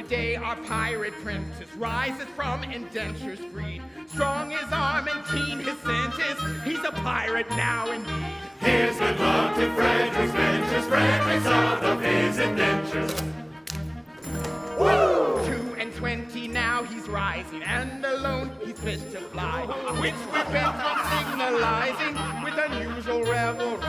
today our pirate prentice rises from indentures freed. Strong his arm and keen his senses, he's a pirate now indeed. Here's good luck to Frederick's ventures, Frederick's out of his indentures. Woo! 22 now he's rising, and alone he's fit to fly, which we're bent on signalizing with unusual revelry.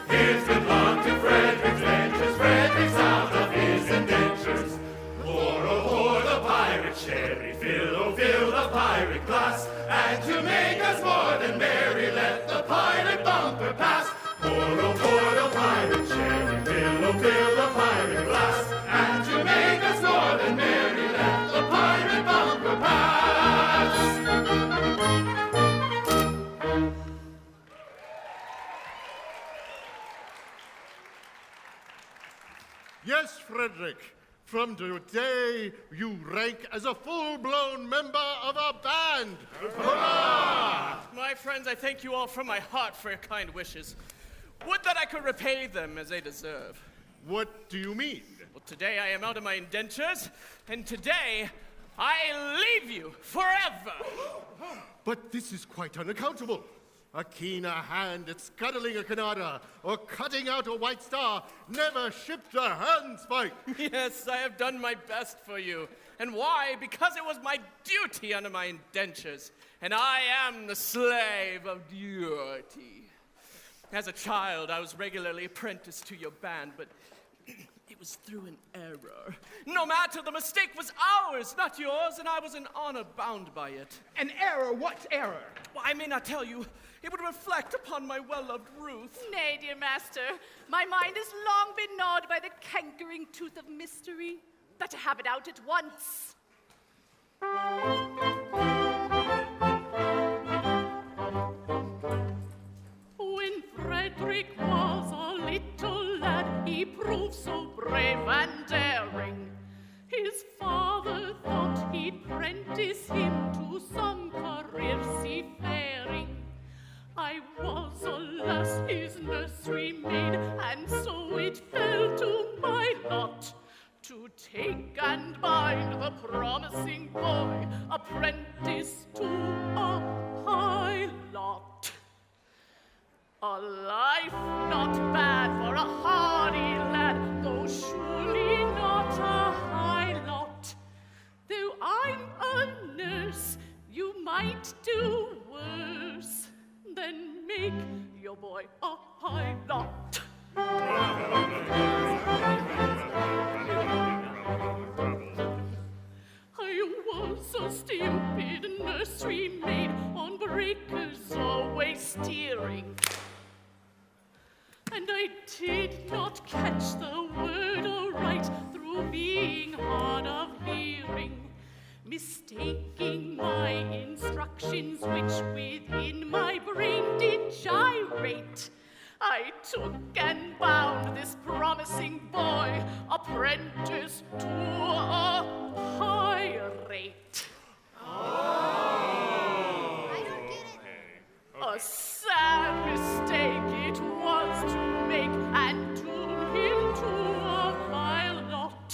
Here's good luck to Frederick's ventures, Frederick's out of his indentures. Pour, oh, pour the pirate sherry, fill, oh, fill the pirate glass, and to make us more than merry, let the pirate bumper pass. Pour, oh, pour the pirate sherry, fill, oh, fill the pirate glass, and to make us more than merry, let the pirate bumper pass. Yes, Frederic. From today, you rank as a full-blown member of our band. Hurrah! My friends, I thank you all from my heart for your kind wishes. Would that I could repay them as they deserve. What do you mean? Well, today I am out of my indentures, and today I leave you forever. But this is quite unaccountable. A keener hand at scuttling a Canada or cutting out a white star never shipped a handspike. Yes, I have done my best for you. And why? Because it was my duty under my indentures, and I am the slave of duty. As a child, I was regularly apprenticed to your band, but it was through an error. No matter, the mistake was ours, not yours, and I was in honor bound by it. An error? What error? Well, I may not tell you. It would reflect upon my well-loved Ruth. Nay, dear master, my mind has long been gnawed by the cankering tooth of mystery. Better have it out at once. When Frederic was a little lad, he proved so brave and daring. His father thought he'd prentice him to some career seafaring. I was, alas, his nursery maid, and so it fell to my lot to take and bind the promising boy, apprentice to a pilot. A life not bad for a hardy lad, though surely not a high lot. Though I'm a nurse, you might do worse than make your boy a pilot. I was a stupid nursery maid, on breakers always steering, and I did not catch the word aright through being hard of hearing, mistaking my instructions, which within my brain did gyrate. I took and bound this promising boy, apprentice to a pirate. I don't get it. A sad mistake it was to make and doom him to a pilot.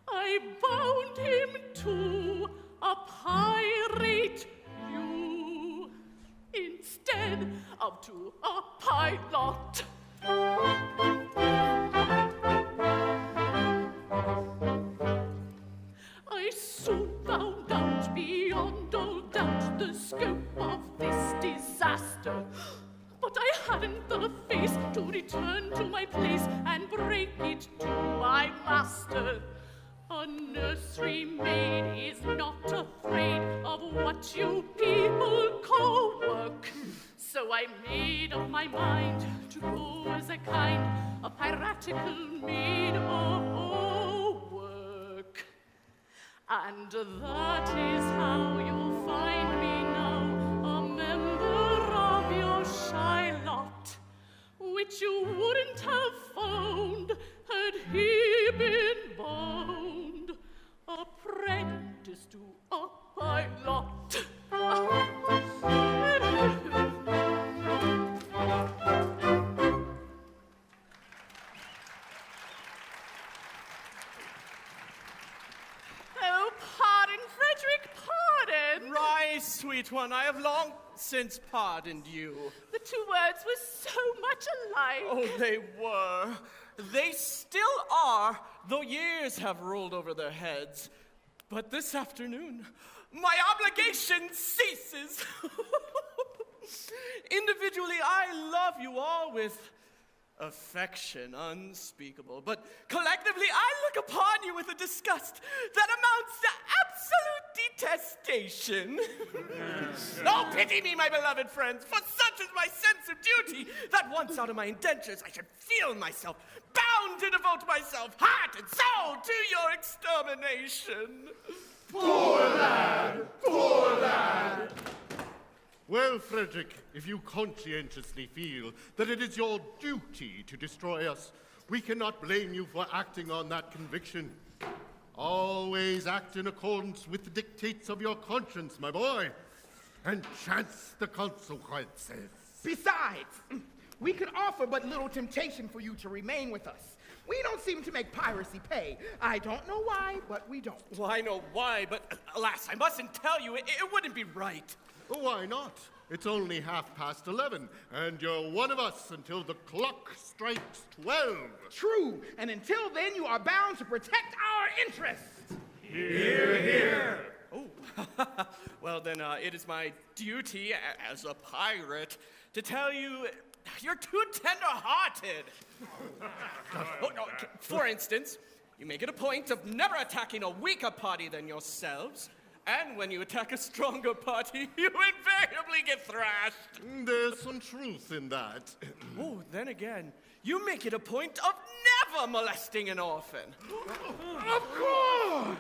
I bound him to a pirate, you, instead of to a pilot. I soon found out beyond all doubt the scope of this disaster, but I hadn't the face to return to my place and break it to my master. A nursery maid is not afraid of what you people call work. So I made up my mind to go as a kind of piratical maid of work. And that is how you'll find me now, a member of your shy lot, which you wouldn't have found had he been bound, apprentice to a pilot. sweet one, I have long since pardoned you. The two words were so much alike. Oh, they were. They still are, though years have rolled over their heads. But this afternoon, my obligation ceases. Individually, I love you all with affection unspeakable, but collectively, I look upon you with a disgust that amounts to absolute detestation. Oh, pity me, my beloved friends, for such is my sense of duty that once out of my indentures, I should feel myself bound to devote myself, heart and soul, to your extermination. Poor lad! Poor lad! Well, Frederic, if you conscientiously feel that it is your duty to destroy us, we cannot blame you for acting on that conviction. Always act in accordance with the dictates of your conscience, my boy, and chance the consequences. Besides, we can offer but little temptation for you to remain with us. We don't seem to make piracy pay. I don't know why, but we don't. Well, I know why, but alas, I mustn't tell you, it wouldn't be right. Why not? It's only 11:30, and you're one of us until the clock strikes 12. True, and until then you are bound to protect our interests. Hear, hear! Oh, well then, it is my duty as a pirate to tell you you're too tender-hearted. Oh, no, for instance, you make it a point of never attacking a weaker party than yourselves. And when you attack a stronger party, you invariably get thrashed. There's some truth in that. Oh, then again, you make it a point of never molesting an orphan. Of course!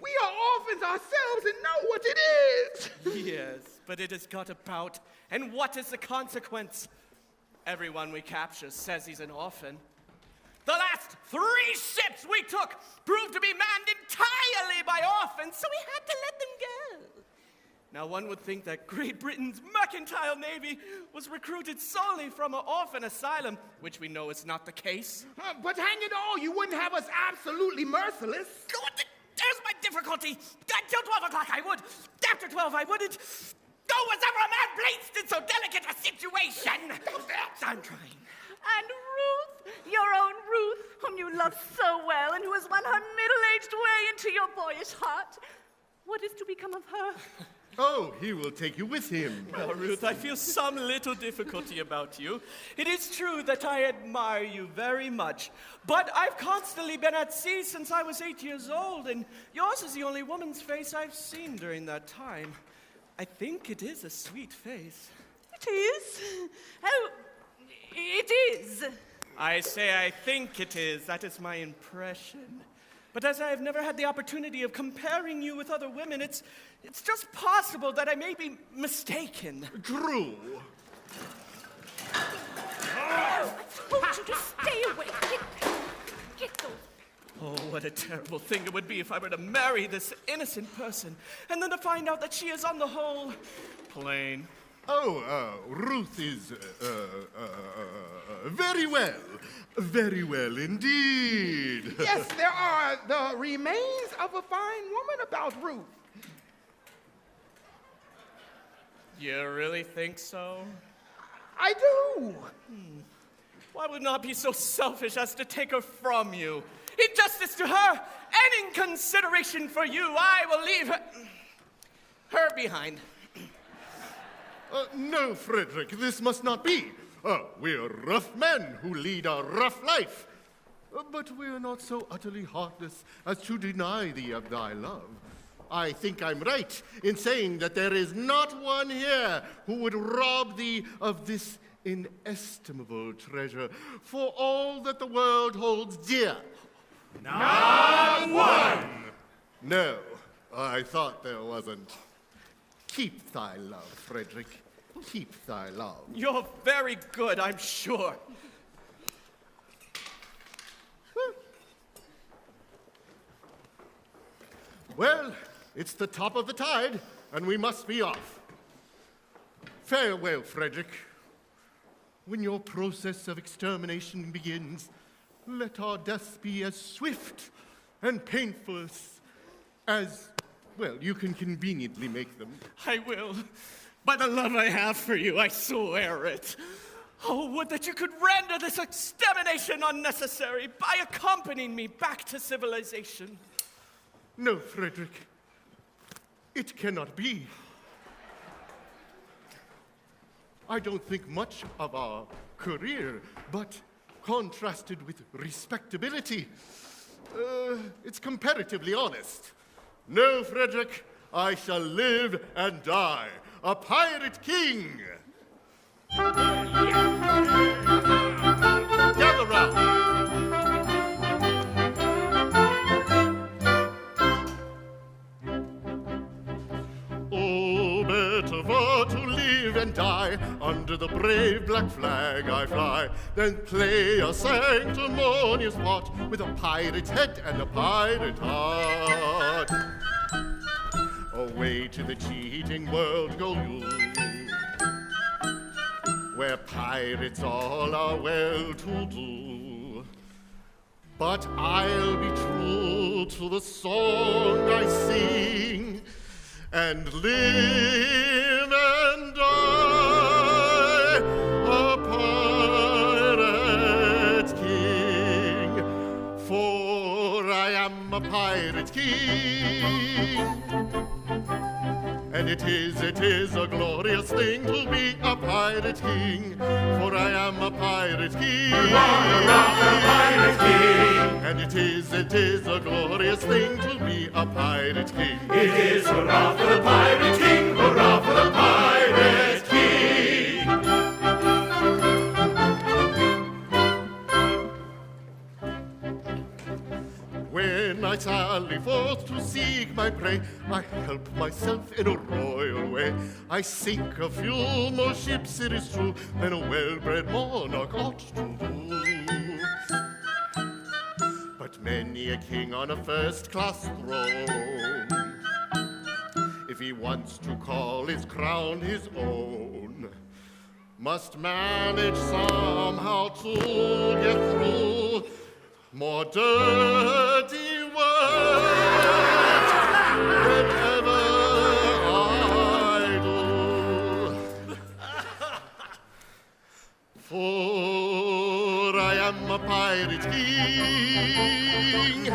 We are orphans ourselves and know what it is! Yes, but it has got about. And what is the consequence? Everyone we capture says he's an orphan. The last 3 ships we took proved to be manned entirely by orphans, so we had to let them go. Now, one would think that Great Britain's mercantile navy was recruited solely from an orphan asylum, which we know is not the case. But hang it all, you wouldn't have us absolutely merciless. There's my difficulty. Until 12 o'clock I would. After 12 I wouldn't. Go was ever a man placed in so delicate a situation. I'm trying. And Ruth, your own Ruth, whom you love so well and who has won her middle-aged way into your boyish heart. What is to become of her? Oh, he will take you with him. Well, Ruth, I feel some little difficulty about you. It is true that I admire you very much, but I've constantly been at sea since I was 8 years old, and yours is the only woman's face I've seen during that time. I think it is a sweet face. It is? Oh, it is. I say I think it is. That is my impression. But as I have never had the opportunity of comparing you with other women, it's just possible that I may be mistaken. True. I told you to stay away. Get those. Oh, what a terrible thing it would be if I were to marry this innocent person, and then to find out that she is on the whole plain. Oh, Ruth is, very well. Very well indeed. Yes, there are the remains of a fine woman about Ruth. You really think so? I do. Why would not be so selfish as to take her from you? In justice to her, and in consideration for you, I will leave her behind. No, Frederic, this must not be. We're rough men who lead a rough life. But we're not so utterly heartless as to deny thee of thy love. I think I'm right in saying that there is not one here who would rob thee of this inestimable treasure for all that the world holds dear. Not one! No, I thought there wasn't. Keep thy love, Frederic. Keep thy love. You're very good, I'm sure. Well, it's the top of the tide, and we must be off. Farewell, Frederic. When your process of extermination begins, let our deaths be as swift and painful as Well, you can conveniently make them. I will. By the love I have for you, I swear it. Oh, would that you could render this extermination unnecessary by accompanying me back to civilization. No, Frederic. It cannot be. I don't think much of our career, but contrasted with respectability, it's comparatively honest. No, Frederic, I shall live and die a pirate king. Gather round. Oh, better far to live and die under the brave black flag I fly than play a sanctimonious part with a pirate's head and a pirate heart. Away to the cheating world go you, where pirates all are well to do. But I'll be true to the song I sing and live and die a pirate king, for I am a pirate king. And it is a glorious thing to be a pirate king, for I am a pirate king. Pirate king. And it is a glorious thing to be a pirate king. It is hurrah for the pirate king, hurrah for the pirate king. When I sally forth to seek my prey, I help myself in a royal way. I sink a few more ships, it is true, than a well-bred monarch ought to do. But many a king on a first-class throne, if he wants to call his crown his own, must manage somehow to get through more dirty words than ever I do. For I am a pirate king,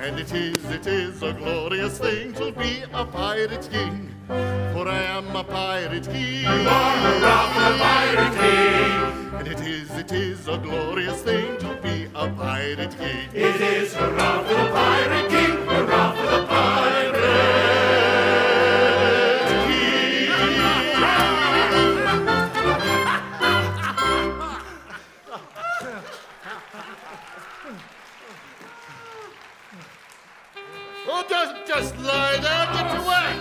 and it is a glorious thing to be a pirate king. For I am a pirate king. Hurrah for the pirate king. And it is a glorious thing to be a pirate king. It is hurrah for the pirate king, hurrah for the pirate king. Oh, just lie there, get to work.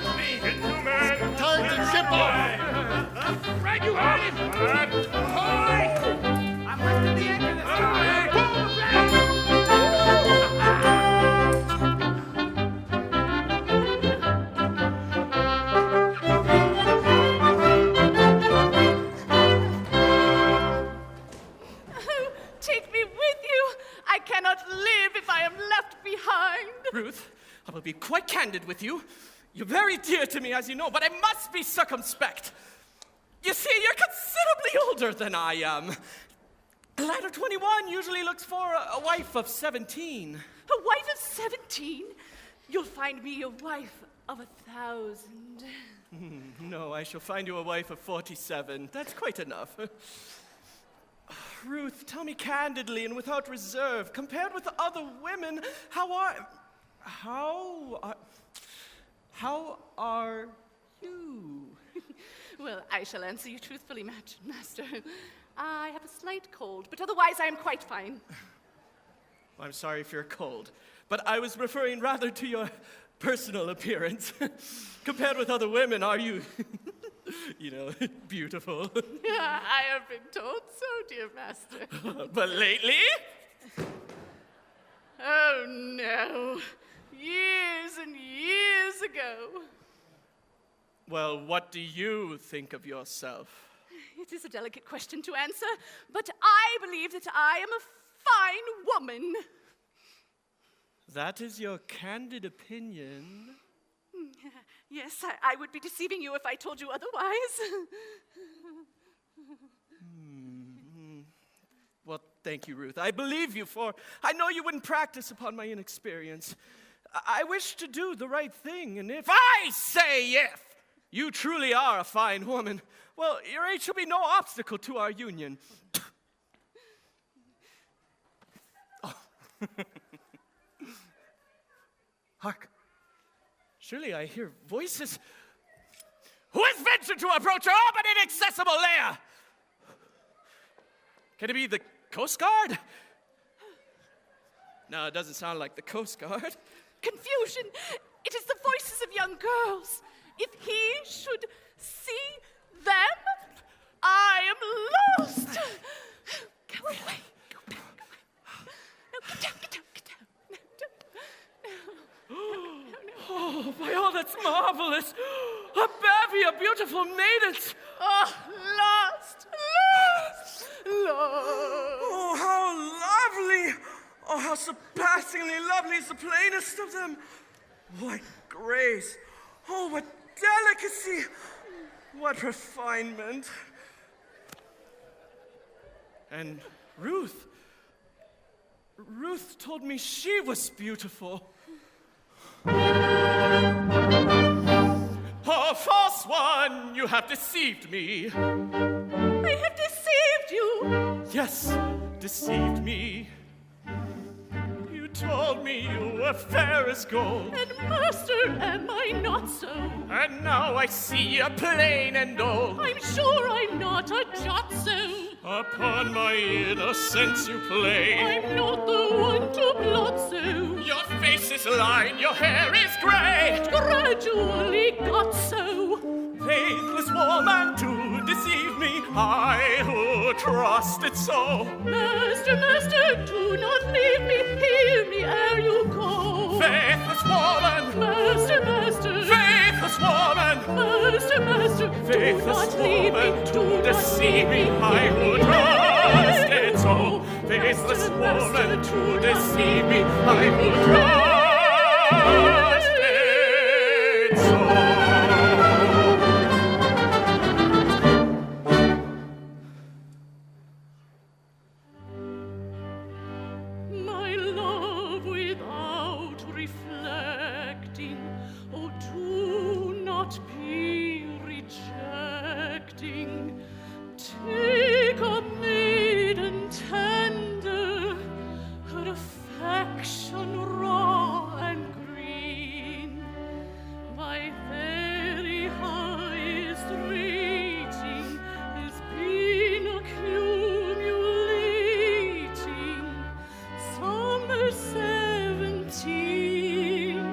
Time to ship off. Right, you heard him! Ahoy! I'm lifting the anchor this time! Oh, take me with you. I cannot live if I am left behind. Ruth, I will be quite candid with you. You're very dear to me, as you know, but I must be circumspect. You see, you're considerably older than I am. A lad of 21 usually looks for a wife of 17. A wife of 17? You'll find me a wife of 1,000. No, I shall find you a wife of 47. That's quite enough. Ruth, tell me candidly and without reserve, compared with other women, how are you? Well, I shall answer you truthfully, Master. I have a slight cold, but otherwise I am quite fine. I'm sorry if you're cold, but I was referring rather to your personal appearance. Compared with other women, are you, beautiful? I have been told so, dear master. But lately? Oh, no. Years and years ago. Well, what do you think of yourself? It is a delicate question to answer, but I believe that I am a fine woman. That is your candid opinion. Yes, I would be deceiving you if I told you otherwise. Well, thank you, Ruth. I believe you, for I know you wouldn't practice upon my inexperience. I wish to do the right thing, and if I say if you truly are a fine woman, well, your age shall be no obstacle to our union. Oh. Hark. Surely I hear voices. Who has ventured to approach our open inaccessible lair? Can it be the Coast Guard? No, it doesn't sound like the Coast Guard. Confusion. It is the voices of young girls. If he should see them, I am lost. Go away. Go back. Go away. No, get down. Oh, by all that's marvelous. A bevy of beautiful maidens. Oh, lost. Oh, how lovely. Oh, how surpassingly lovely is the plainest of them. What grace. Oh, what delicacy. What refinement. And Ruth told me she was beautiful. Oh, false one, you have deceived me. I have deceived you. Yes, deceived me. You told me you were fair as gold. And master, am I not so? And now I see you're plain and old. I'm sure I'm not a jot so. Upon my innocence you play. I'm not the one to blot so. Your face is lined, your hair is gray. It gradually got so. Faithless woman to deceive me, I who trusted so. Master, do not leave me. Hear me ere you go. Faithless woman. Master. Faithless woman. Master, Faithless do not leave me. woman to deceive me, I who trusted so. Faithless woman to deceive me, I who trusted so. My love without reflecting, oh, do not be rejecting. Take a maiden tender, her affection raw and green. My very highest rating has been accumulating. Summer 17.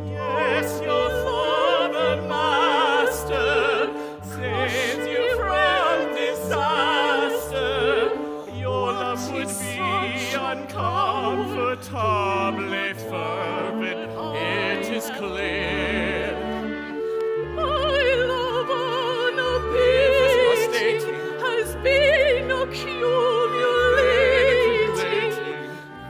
Yes, your father, master, saves you from disaster. Your love would be uncomfortably fervent, it is clear. My love unabated has been accumulating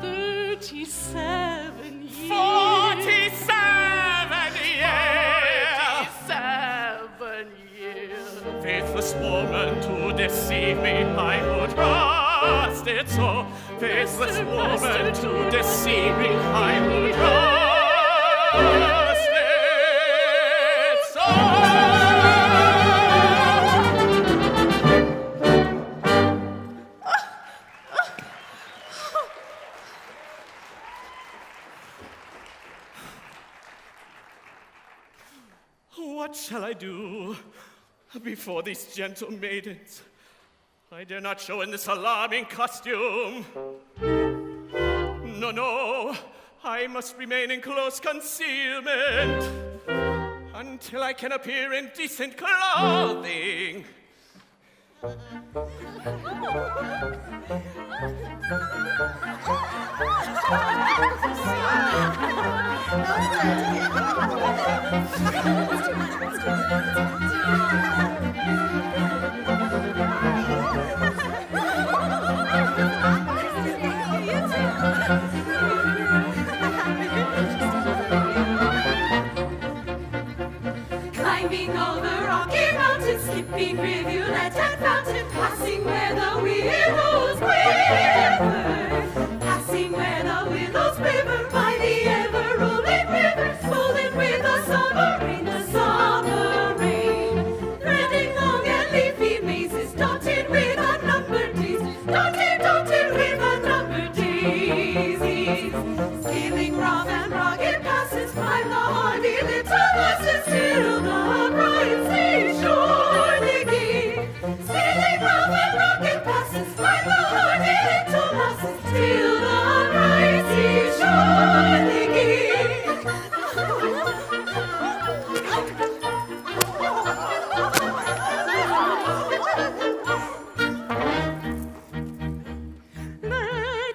37 years. 47 years! 47 years. Faithless woman to deceive me, I who trusted so. Faithless woman to deceive me, I who trusted so. What shall I do before these gentle maidens? I dare not show in this alarming costume. No, I must remain in close concealment until I can appear in decent clothing.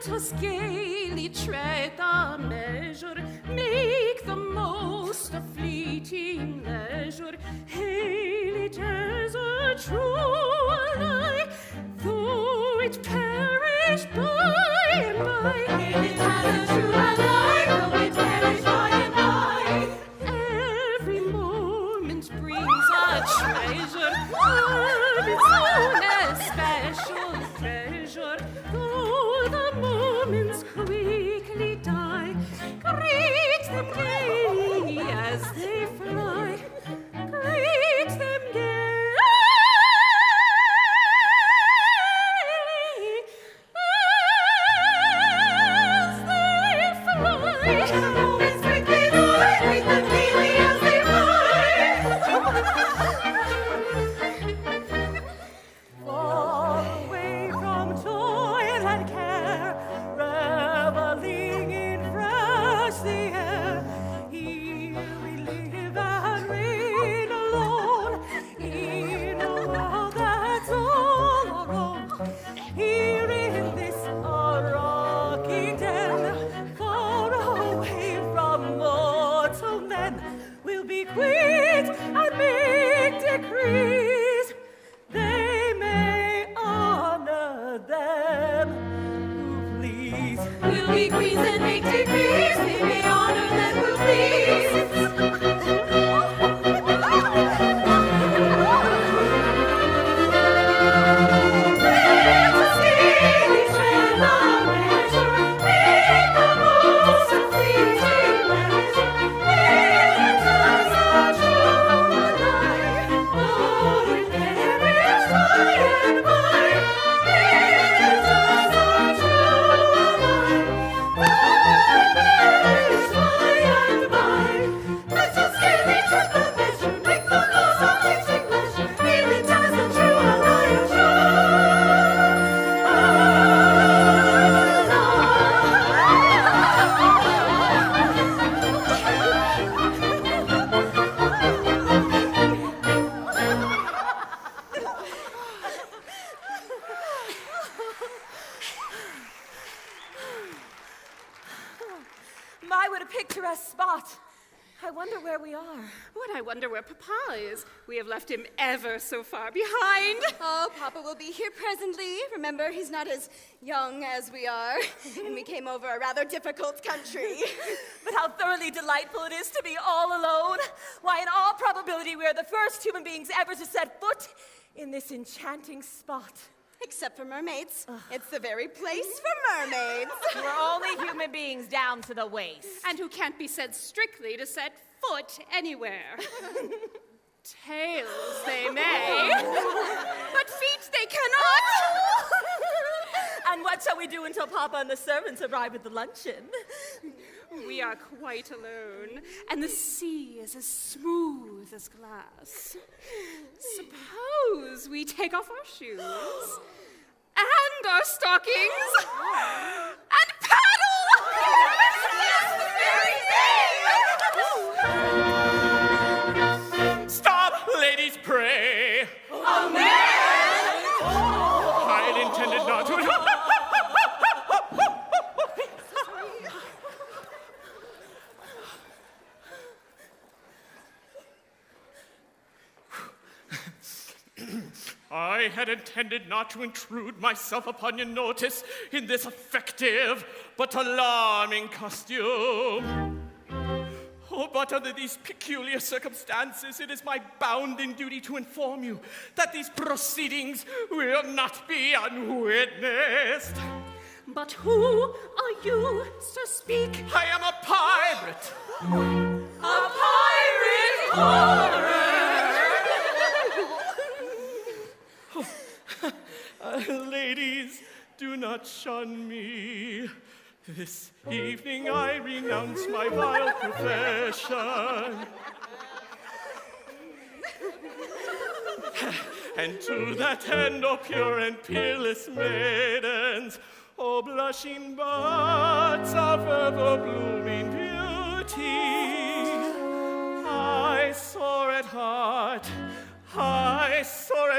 let us gaily tread the measure, make the most of fleeting leisure. Hail it as a true lie, though it perish by and by. Hail it as a true lie, though it perish by and by. Every moment brings a treasure of its own especial treasure, though the moments quickly die. Greet them gaily as they fly. Greet them gaily as they fly. Moments quickly die. Greet them gaily as they fly. Far away from toil and care, reveling in fresh the air. Here we live and reign alone, in a world that's all our own. Here in this our rocky den, far away from mortal men, we'll be quit and make decrees. They may honor them who please. We'll be queens and make decrees. They may honor them who please. Let us gaily tread the measure, make the most of fleeting leisure. Hail it as a true lie, though it perish by and by. Hail it as a true lie, though it perish by and by. Let us gaily tread the measure, make the most of fleeting leisure. Hail it as a true lie, My, what a picturesque spot. I wonder where we are. What I wonder where Papa is. We have left him ever so far behind. Oh, Papa will be here presently. Remember, he's not as young as we are, and we came over a rather difficult country. But how thoroughly delightful it is to be all alone. Why, in all probability, we are the first human beings ever to set foot in this enchanting spot. Except for mermaids. It's the very place for mermaids. We're only human beings down to the waist. And who can't be said strictly to set foot anywhere. Tails they may, but feet they cannot. And what shall we do until Papa and the servants arrive with the luncheon? We are quite alone, and the sea is as smooth as glass. Suppose we take off our shoes and our stockings and paddle! That's the very thing! Stop, ladies, pray! A man! I intended not to. I had intended not to intrude myself upon your notice in this effective but alarming costume. Oh, but under these peculiar circumstances, it is my bounden duty to inform you that these proceedings will not be unwitnessed. But who are you, so speak? I am a pirate. A pirate horror! Ladies, do not shun me. This evening I renounce my vile profession. And to that end, O pure and peerless maidens, O blushing buds of ever-blooming beauty, I sore at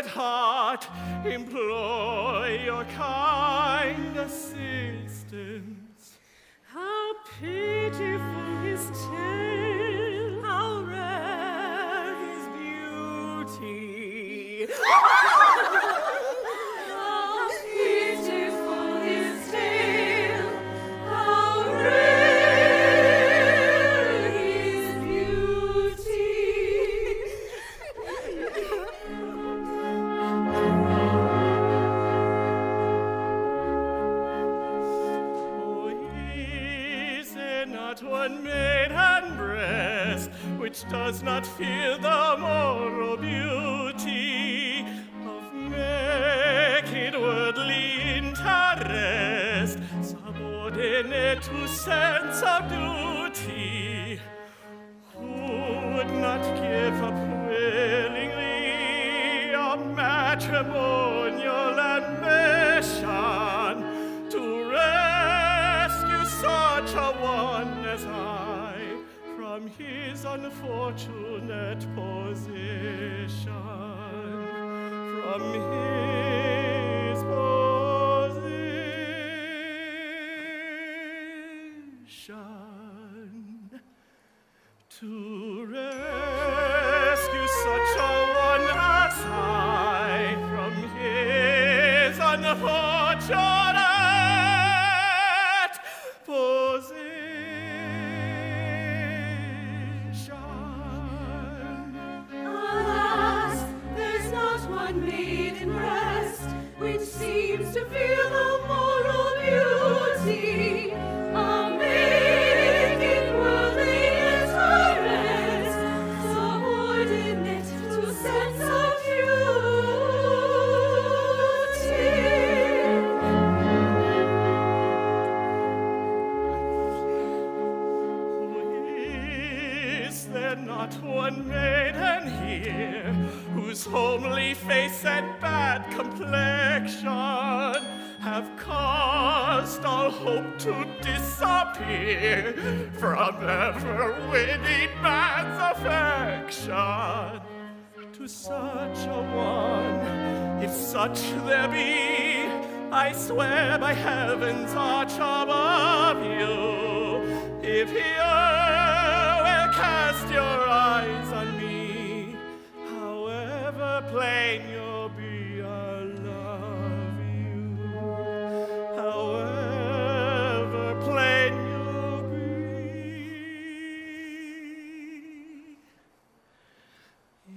heart, implore your kind assistance. not one maiden breast which does not feel the moral beauty of making worldly interest subordinate to sense of duty. Who would not give up willingly a matrimonial admission to rescue such a one as I from his unfortunate position? From his position. To rescue such a one as I from his unfortunate position. Alas, there's not one maiden breast which seems to feel the moral beauty of making worldly interest subordinate to sense of Is there not one maiden here whose homely face and bad complexion have caused all hope to disappear from ever-winning man's affection? To such a one, if such there be, I swear by heaven's arch above you, if you will cast your eyes on me, however plain you'll be, I'll love you. However plain you'll be,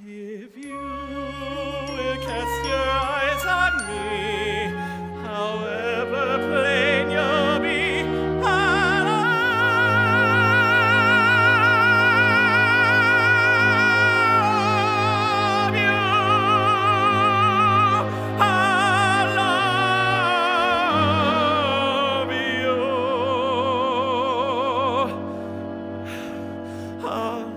if you will cast your eyes on me, however plain you'll be, I'll love you. I'll love you. I'll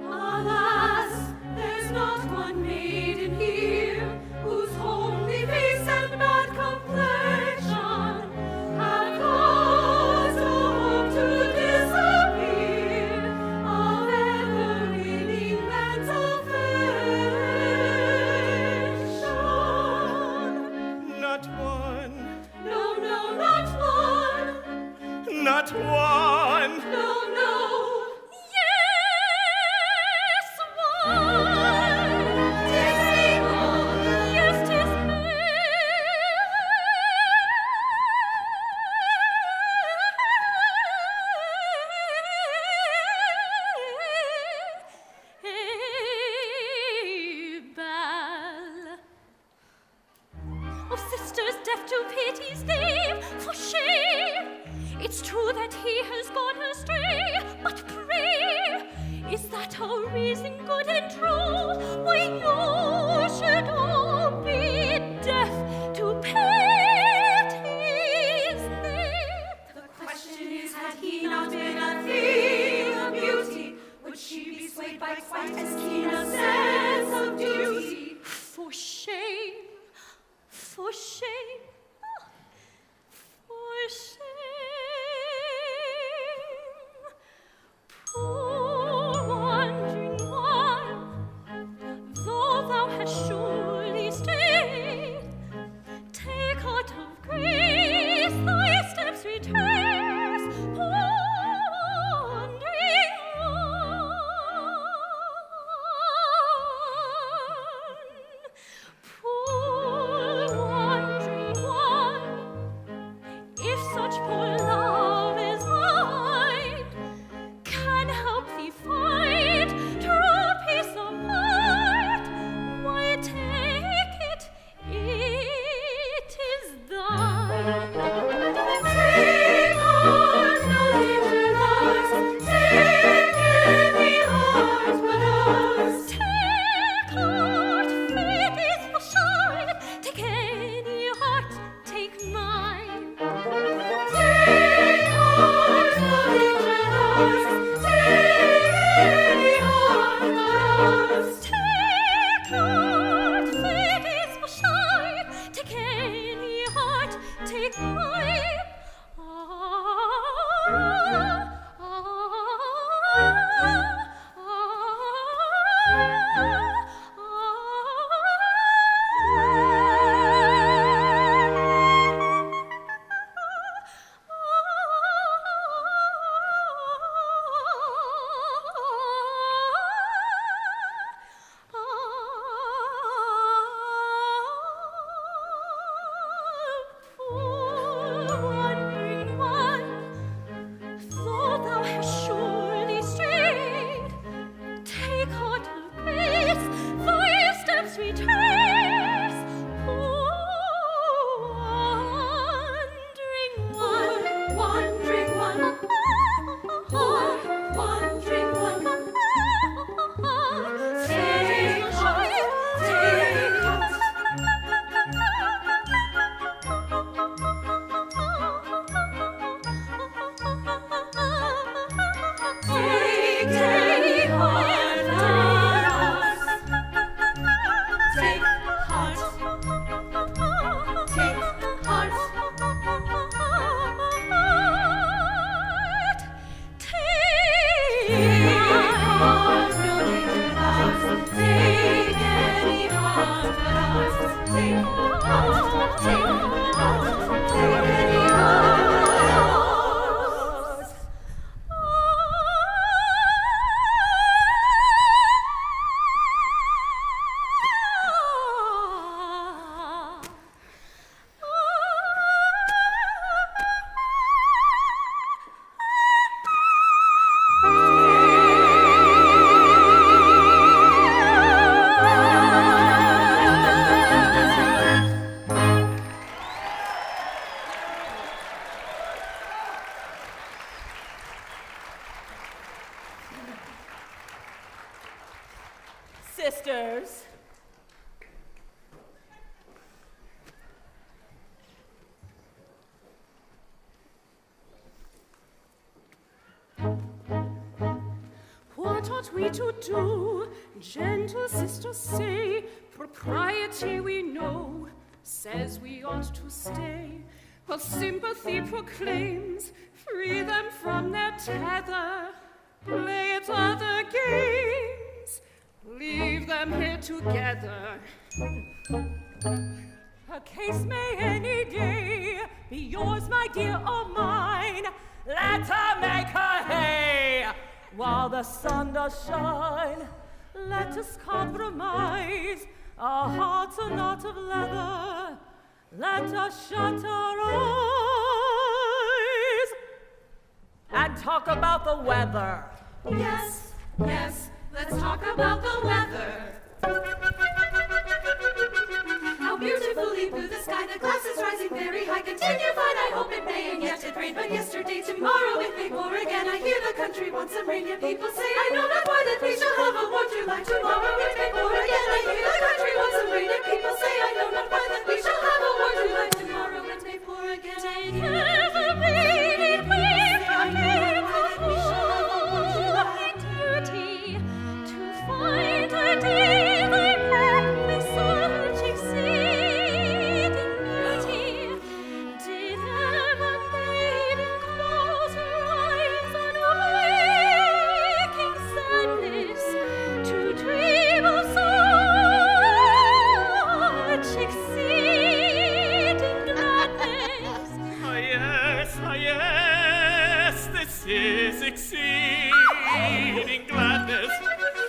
Alas, there's not one maiden here whose homely face and bad complexion have caused all hope to disappear of ever-winning man's affection. Not one, No, no, not one. not one. No, no. Yes, one. 'Tis Mabel. Yes, 'tis Mabel. Oh, sisters, deaf to pity's name, for shame! It's true that he has gone astray, but pray, is that a reason good and true? Why, you should all be deaf to pity's name. The question is, had he not been a thing of beauty, would she be swayed by quite as keen a sense of duty? For shame! For shame, for shame, poor wandering one, though thou hast surely stayed, take heart of grace, thy steps retrace, wandering one. Poor wandering Sisters. What ought we to do? Gentle sisters say, propriety we know, says we ought to stay. While sympathy proclaims, free them from their tether, play at other games, leave them here together. Her case may any day be yours, my dear, or mine. Let her make her hay while the sun does shine. Let us compromise. Our hearts are not of leather. Let us shut our eyes and talk about the weather. Yes, yes, let's talk about the weather. How beautifully blue the sky, the glass is rising very high. Continue fine, I hope it may, and yet it rained but yesterday. Tomorrow it may pour again. I hear the country wants some rain, yet people say, I know not why, that we shall have a warm July. Tomorrow it may pour again. I hear the country wants some rain, yet people say, I know not why, that we shall have a warm July. Tomorrow it may pour again. Take care of the baby, please, I know not why, that we shall have a warm July. Duty to find a day thy path with such exceeding beauty. Did ever maiden close her eyes on waking sadness to dream of such exceeding gladness? Ah, yes, this is exceeding gladness.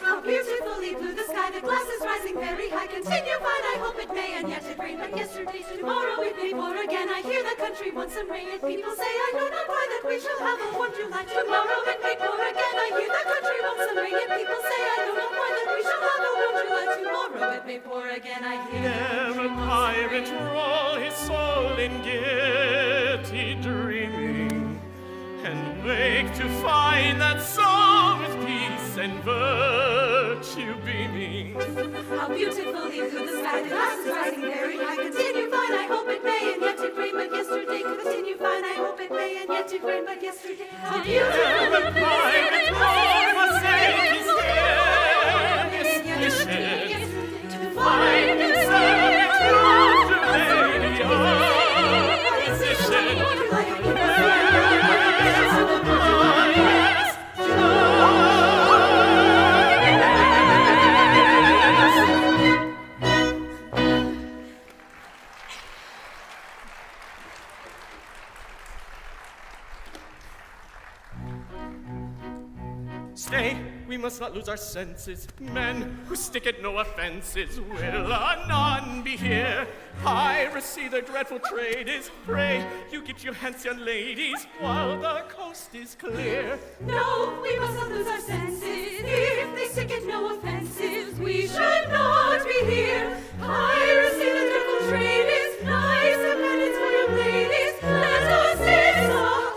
How beautifully blue the sky, the glass is rising very high. Continue fine, I hope it may, and yet it rained but yesterday. Tomorrow it may pour again. I hear the country wants some rain, and people say, I know not why, that we shall have a warm July. Tomorrow it may pour again. I hear the country wants some rain, and people say, I know not why, that we shall have a warm July. Tomorrow it may pour again. I hear the Never country wants some pirate rain. roll his soul in giddy dreaming, and wake to find that soul with peace and virtue beaming. How beautifully blue the sky, the glass is rising very high. Continue fine, I hope it may, and yet it rained but yesterday. Continue fine, I hope it may, and yet it rained but yesterday. How Never beautiful pirate roll forsake his dearest wishes, to find himself true to lady of position. Stay, we must not lose our senses. Men who stick at no offenses will anon be here. Piracy, their dreadful trade is. Pray, you get your hands, young ladies, while the coast is clear. No, we must not lose our senses. If they stick at no offenses, we should not be here. Piracy, the dreadful trade is. Nice and penance for your ladies. Let us sing song.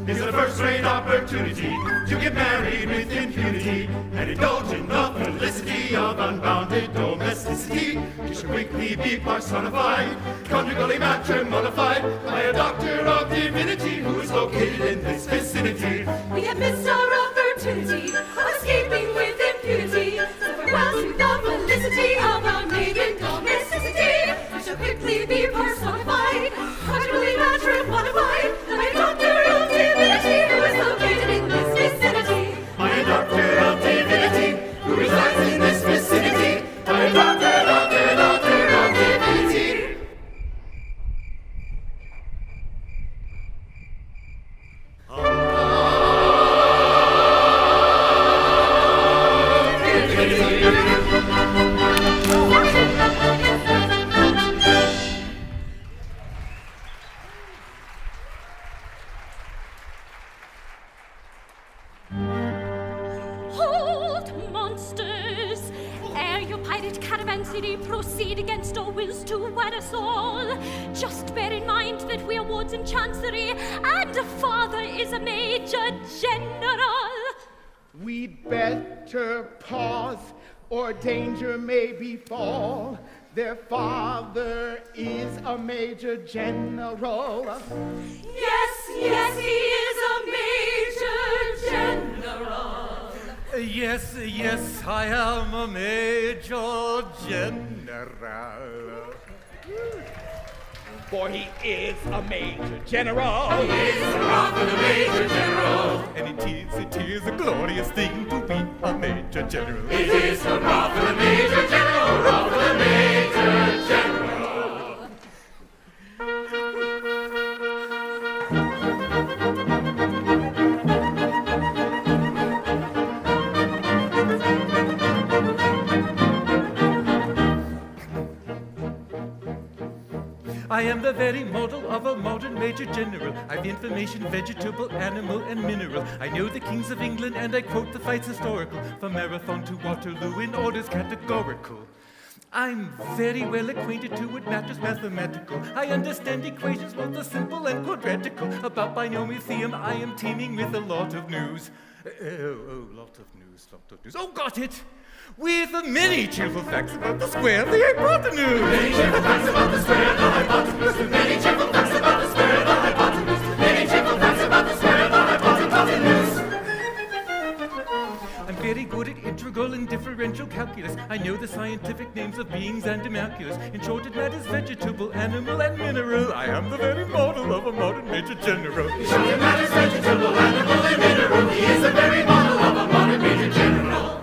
It's a first-rate opportunity to get married with impunity and indulge in the felicity of unbounded domesticity. You should quickly be personified, conjugally matrimonified by a doctor of divinity who is located in this vicinity. We have missed our opportunity of escaping with impunity. So farewell to the felicity of our maiden domesticity. We shall quickly be personified, conjugally matrimonified by a doctor of divinity who is located in this vicinity. By a doctor of divinity who resides in this vicinity. By a doctor of divinity. Hold, monsters! Ere your pirate caravanserai proceed against our wills to wed us all, just bear in mind that we are wards in chancery, and a father is a major general. We'd better pause, or danger may befall. Their father is a major general. Yes, yes, he is a major general. Yes, yes, I am a major general. For he is a major general. He is a rock and a major general. And it is a glorious thing to be a major general. It is a rock and a major general. Rock and a major general. I am the very model of a modern major general. I've information, vegetable, animal, and mineral. I know the kings of England, and I quote the fights historical, from Marathon to Waterloo in orders categorical. I'm very well acquainted too with matters mathematical. I understand equations, both the simple and quadratical. About binomial theorem, I am teeming with a lot of news. Lot of news. Oh, got it! With many cheerful facts about the square, the hypotenuse. Many cheerful facts about the square, the hypotenuse. Many cheerful facts about the square, the hypotenuse. Many cheerful facts about the square, the hypotenuse. I'm very good at integral and differential calculus. I know the scientific names of beings and animalculus. In short, it matters vegetable, animal, and mineral. I am the very model of a modern major general. In short, it matters vegetable, animal, and mineral. He is the very model of a modern major general.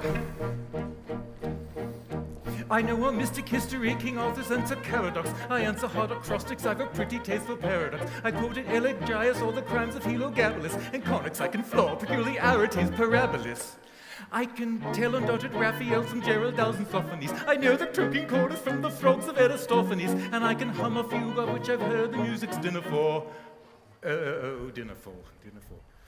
I know a mystic history, King Arthur's and Sir Caradox. I answer hard acrostics, I've a pretty taste for paradox. I quoted Elegias, all the crimes of Heliogabalus, and conics I can floor, peculiarities, parabolis. I can tell undaunted Raphaels and Geraldals and Sophonies. I know the troching chorus from the frogs of Aristophanes, and I can hum a fugue of which I've heard the music's dinner for. Dinner for.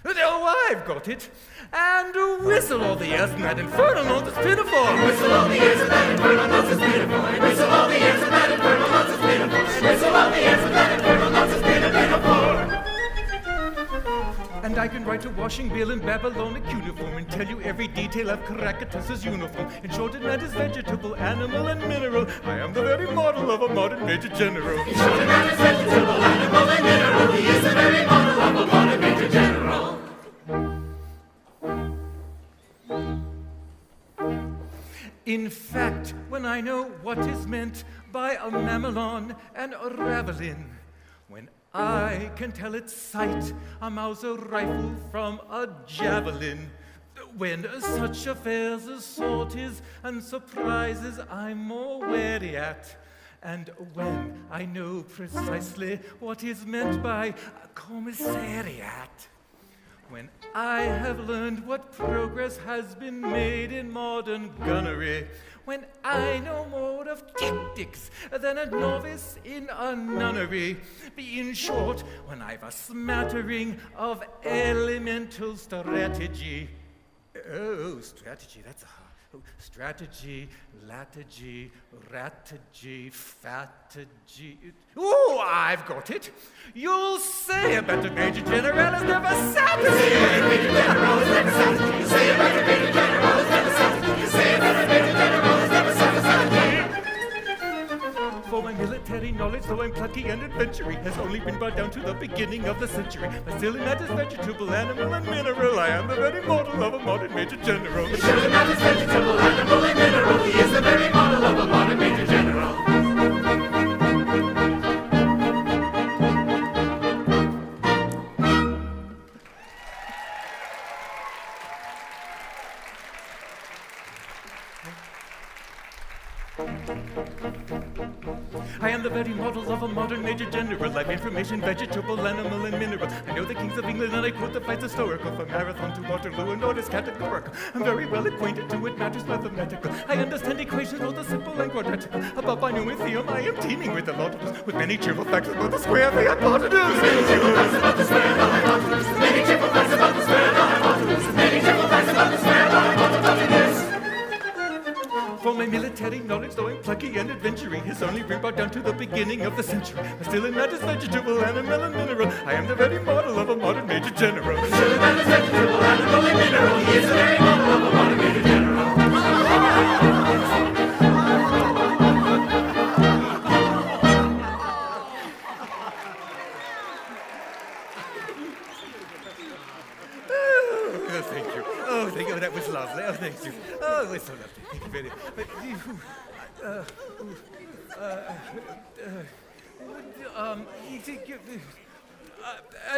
Oh, I've got it. And whistle all the years and that infernal note is pitiful. Whistle all the years and that infernal note is pitiful. Whistle all the years and that infernal note is pitiful. Whistle all the years and that infernal note is pitiful. And I can write a washing bill in Babylonic uniform and tell you every detail of Caractacus's uniform. In short, it matters vegetable, animal, and mineral. I am the very model of a modern major general. In short, it matters vegetable, animal, and mineral. He is the very model of a modern major general. In fact, when I know what is meant by a mamelon and a ravelin, when I can tell its sight, a Mauser rifle from a javelin, when such affairs as sorties and surprises I'm more wary at, And when I know precisely what is meant by commissariat, when I have learned what progress has been made in modern gunnery, when I know more of tactics than a novice in a nunnery, in short, when I've a smattering of elemental strategy. Oh, strategy, that's a strategy, latagy, ratagy, fatagy. Oh, I've got it. You'll say about the Major General is never satisfied. Say about the Major General is never satisfied. Say about the Major General is never satisfied. Say about the Major General is never satisfied. For my military knowledge, though I'm plucky and adventurous, has only been brought down to the beginning of the century. But still in that is vegetable, animal, and mineral, I am the very model of a modern Major General. But still in that is vegetable, animal, and mineral, he is the very model of a modern Major General. I am the very model of a modern Major General. I've information, vegetable, animal, and mineral. I know the kings of England, and I quote the fights historical. From Marathon to Waterloo, and orders categorical. I'm very well acquainted to it, matters mathematical. I understand equations, both the simple and quadratical. Above my numetheum, I am teeming with the lotus, with many cheerful facts about the square, the hypotenuse. Many cheerful facts about the square, the hypotenuse. Many cheerful facts about the square, the hypotenuse. Many cheerful facts about the square, the hypotenuse. For my military knowledge, though I'm plucky and adventurous, has only been brought down to the beginning of the century. But still in that is vegetable, animal, and mineral. I am the very model of a modern Major General. Still in that is vegetable, animal, and mineral. He is the very model of a modern Major General. Oh, thank you. Oh, thank you. That was lovely. Oh, thank you. Oh, it was so lovely. Thank you very much.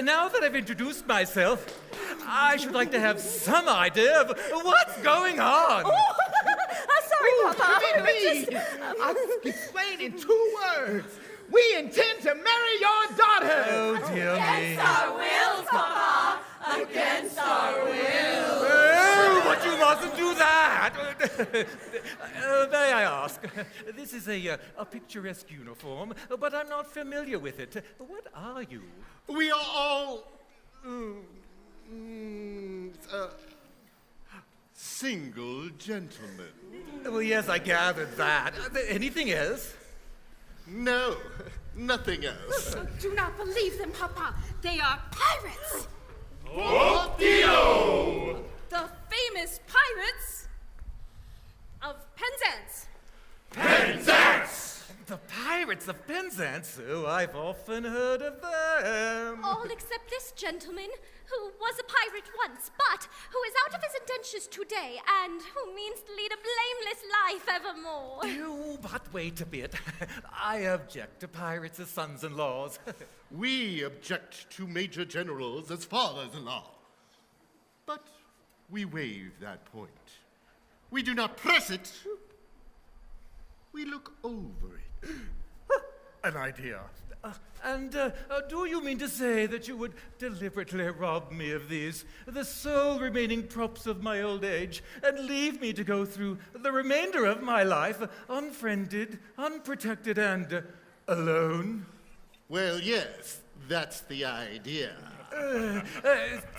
Now that I've introduced myself, I should like to have some idea of what's going on. Oh, Sorry, Papa. Please, I'll explain in 2 words. We intend to marry your daughter. Oh, dear me. Our wills, Papa, against our wills. Oh, but you mustn't do that. May I ask? This is a picturesque uniform, but I'm not familiar with it. What are you? We are all single gentlemen. Well, yes, I gathered that. Anything else? No, nothing else. Do not believe them, Papa. They are pirates. Oddio! The famous pirates of Penzance. Penzance! The pirates of Penzance? Oh, I've often heard of them. All except this gentleman, who was a pirate once, but who is out of his indentures today, and who means to lead a blameless life evermore. Oh, but wait a bit. I object to pirates as sons-in-laws. We object to Major Generals as fathers-in-law. But we waive that point. We do not press it. We look over it. An idea. Do you mean to say that you would deliberately rob me of these, the sole remaining props of my old age, and leave me to go through the remainder of my life unfriended, unprotected, and alone? Well, yes, that's the idea.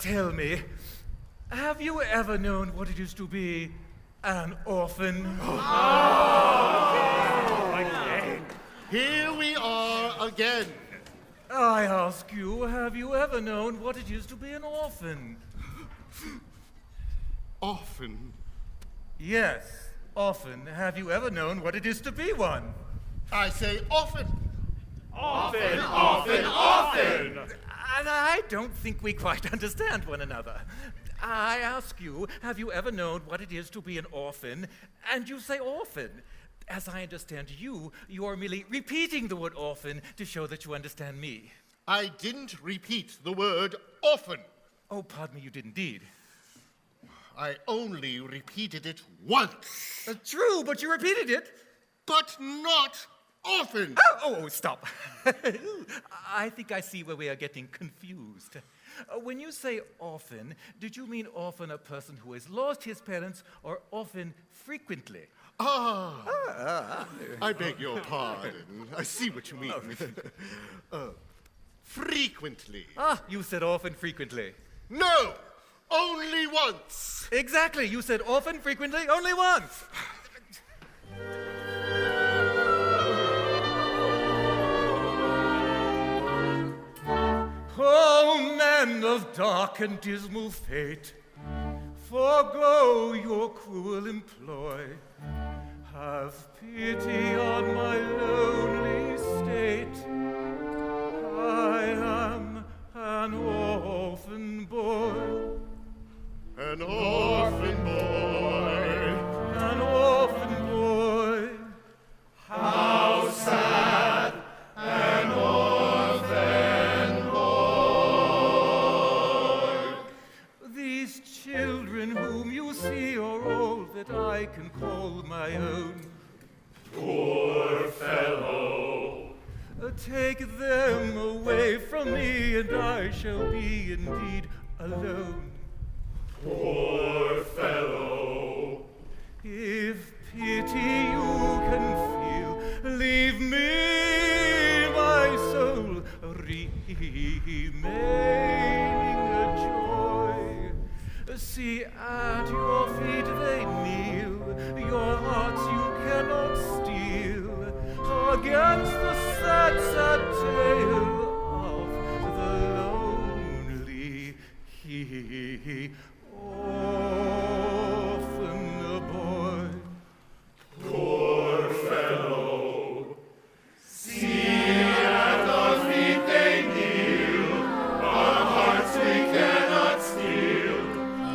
Tell me, have you ever known what it is to be an orphan? Here we are again. I ask you, have you ever known what it is to be an orphan? Often. Yes, often. Have you ever known what it is to be one? I say often. Often, often, often! And I don't think we quite understand one another. I ask you, have you ever known what it is to be an orphan? And you say orphan. As I understand you, you are merely repeating the word orphan to show that you understand me. I didn't repeat the word often. Oh, pardon me, you did indeed. I only repeated it once. True, but you repeated it. But not Often. Oh, stop. I think I see where we are getting confused. When you say often, did you mean often a person who has lost his parents or often frequently? I beg your pardon. I see what you mean. Frequently. You said often frequently. No! Only once! Exactly, you said often frequently, only once. Oh, men of dark and dismal fate, forego your cruel employ. Have pity on my lonely state. I am an orphan boy. An orphan boy. An orphan boy. How sad an orphan boy. These children whom you see are all that I can call my own. Poor fellow. Take them away from me, and I shall be indeed alone. Poor fellow. If pity you can feel, leave me my soul remaining a joy. See, at your feet they kneel, your hearts you cannot steal, against the sad, sad tale of the lonely orphan boy. Poor fellow. See, at our feet they kneel, our hearts we cannot steal,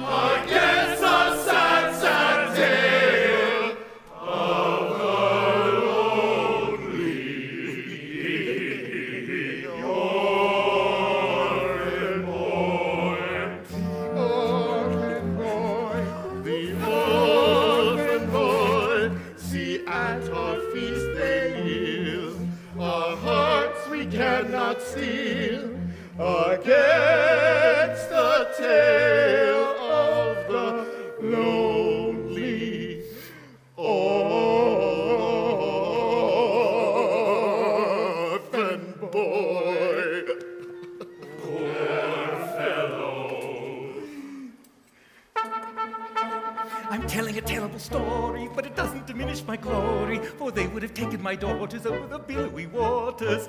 against the sad, sad tale of the lonely orphan boy. Orphan boy. The orphan boy. See, at our feet they kneel. Our hearts we cannot steal. Against the tale of the lonely orphan boy. I'm telling a terrible story, but it doesn't diminish my glory, for they would have taken my daughters over the billowy waters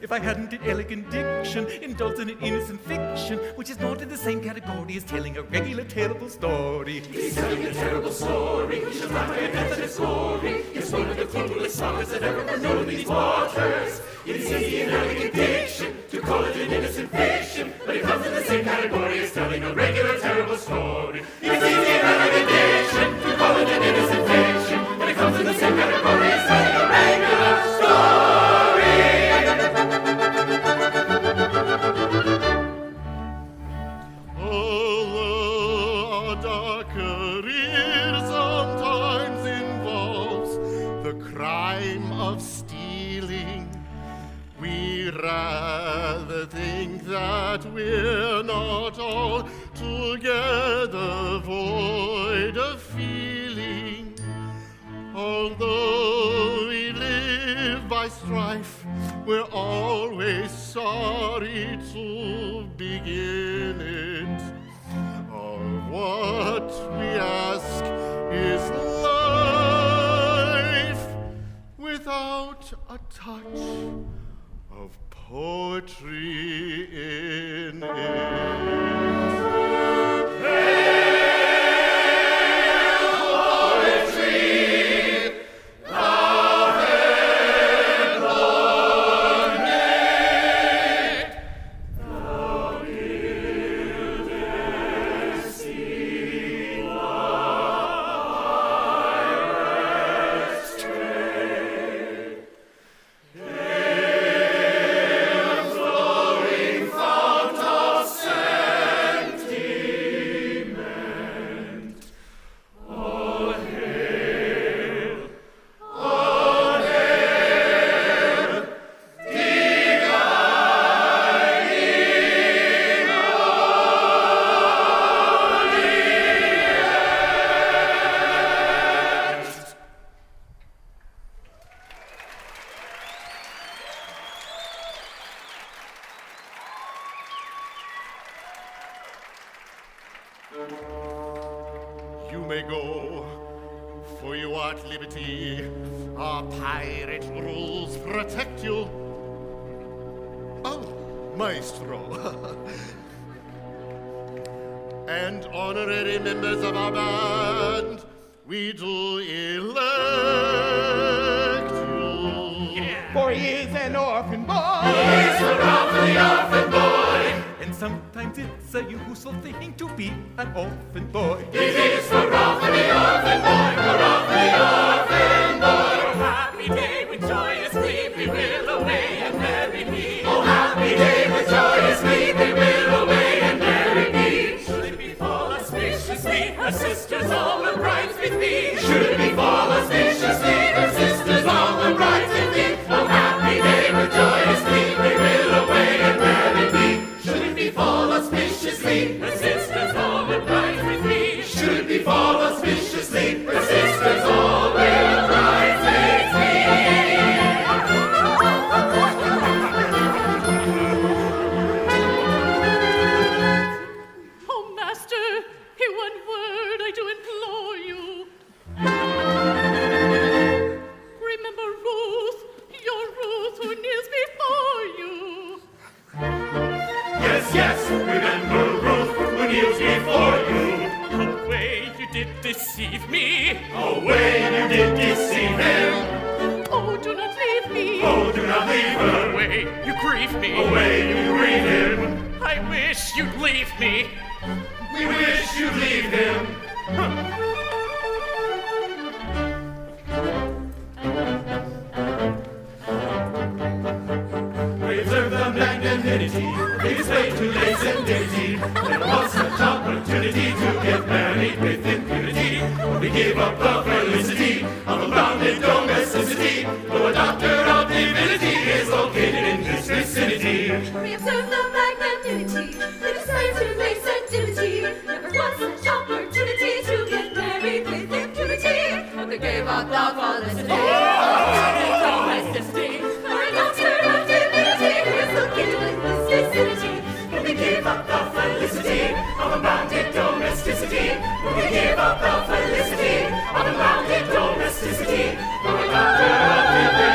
if I hadn't in elegant diction indulged in an innocent fiction, which is not in the same category as telling a regular terrible story. He's telling a terrible story. We shall not by a death that is glory. It's one of the cruelest sagas that ever were known in these waters. It is easy in elegant diction to call it an innocent fiction, but it comes in the same category as telling a regular terrible story. It's easy in elegant diction to call it an innocent fiction, but it comes in the same category as telling a regular story. Although our dark career sometimes involves the crime of stealing, we rather think that we're not all together void of feeling. Although we live by strife, we're always sorry to begin it. All what we ask is life without a touch of poetry in it. You may go, for you are at liberty. Our pirate rules protect you. Oh, maestro. And honorary members of our band, we do elect you. For he is an orphan boy. He's the Ralph the orphan boy. And sometimes it's a useful thing to be an orphan boy. It is for Ralph the orphan boy, for Ralph the orphan boy. Oh, happy day with joyous glee, we will away and marry me. Oh, happy day with joyous glee, we will away and marry me. Should it befall auspiciously, her sisters all the brides with me. Should it befall auspiciously, her sisters all the brides with me. Oh, happy day with joyous glee, we will away and marry me. Should it befall auspiciously, Her sisters all the brides with me. should it befall auspiciously, her sisters all will rise with me. Oh, master, hear one word I do implore you. Remember Ruth, your Ruth who kneels before you. Yes, yes, remember Ruth who kneels before you. Away you did deceive me. Away you did deceive him. Oh, do not leave me. Oh, do not leave her. Away you grieve me. Away you grieve him. I wish you'd leave me. We wish you'd leave him. Preserve the magnanimity, his way to lace and dignity. There was such opportunity to get married with impunity. We gave up the felicity of unbounded domesticity, though a doctor of divinity is located in this vicinity. We observe the magnanimity, the desire to lace and dignity. Never was such opportunity to get married with impunity. And we gave up the felicity of domesticity. For a doctor of divinity who is located in this vicinity. And we gave up the felicity of unbounded domesticity. We gave up the felicity of unbounded domesticity, for a doctor of divinity.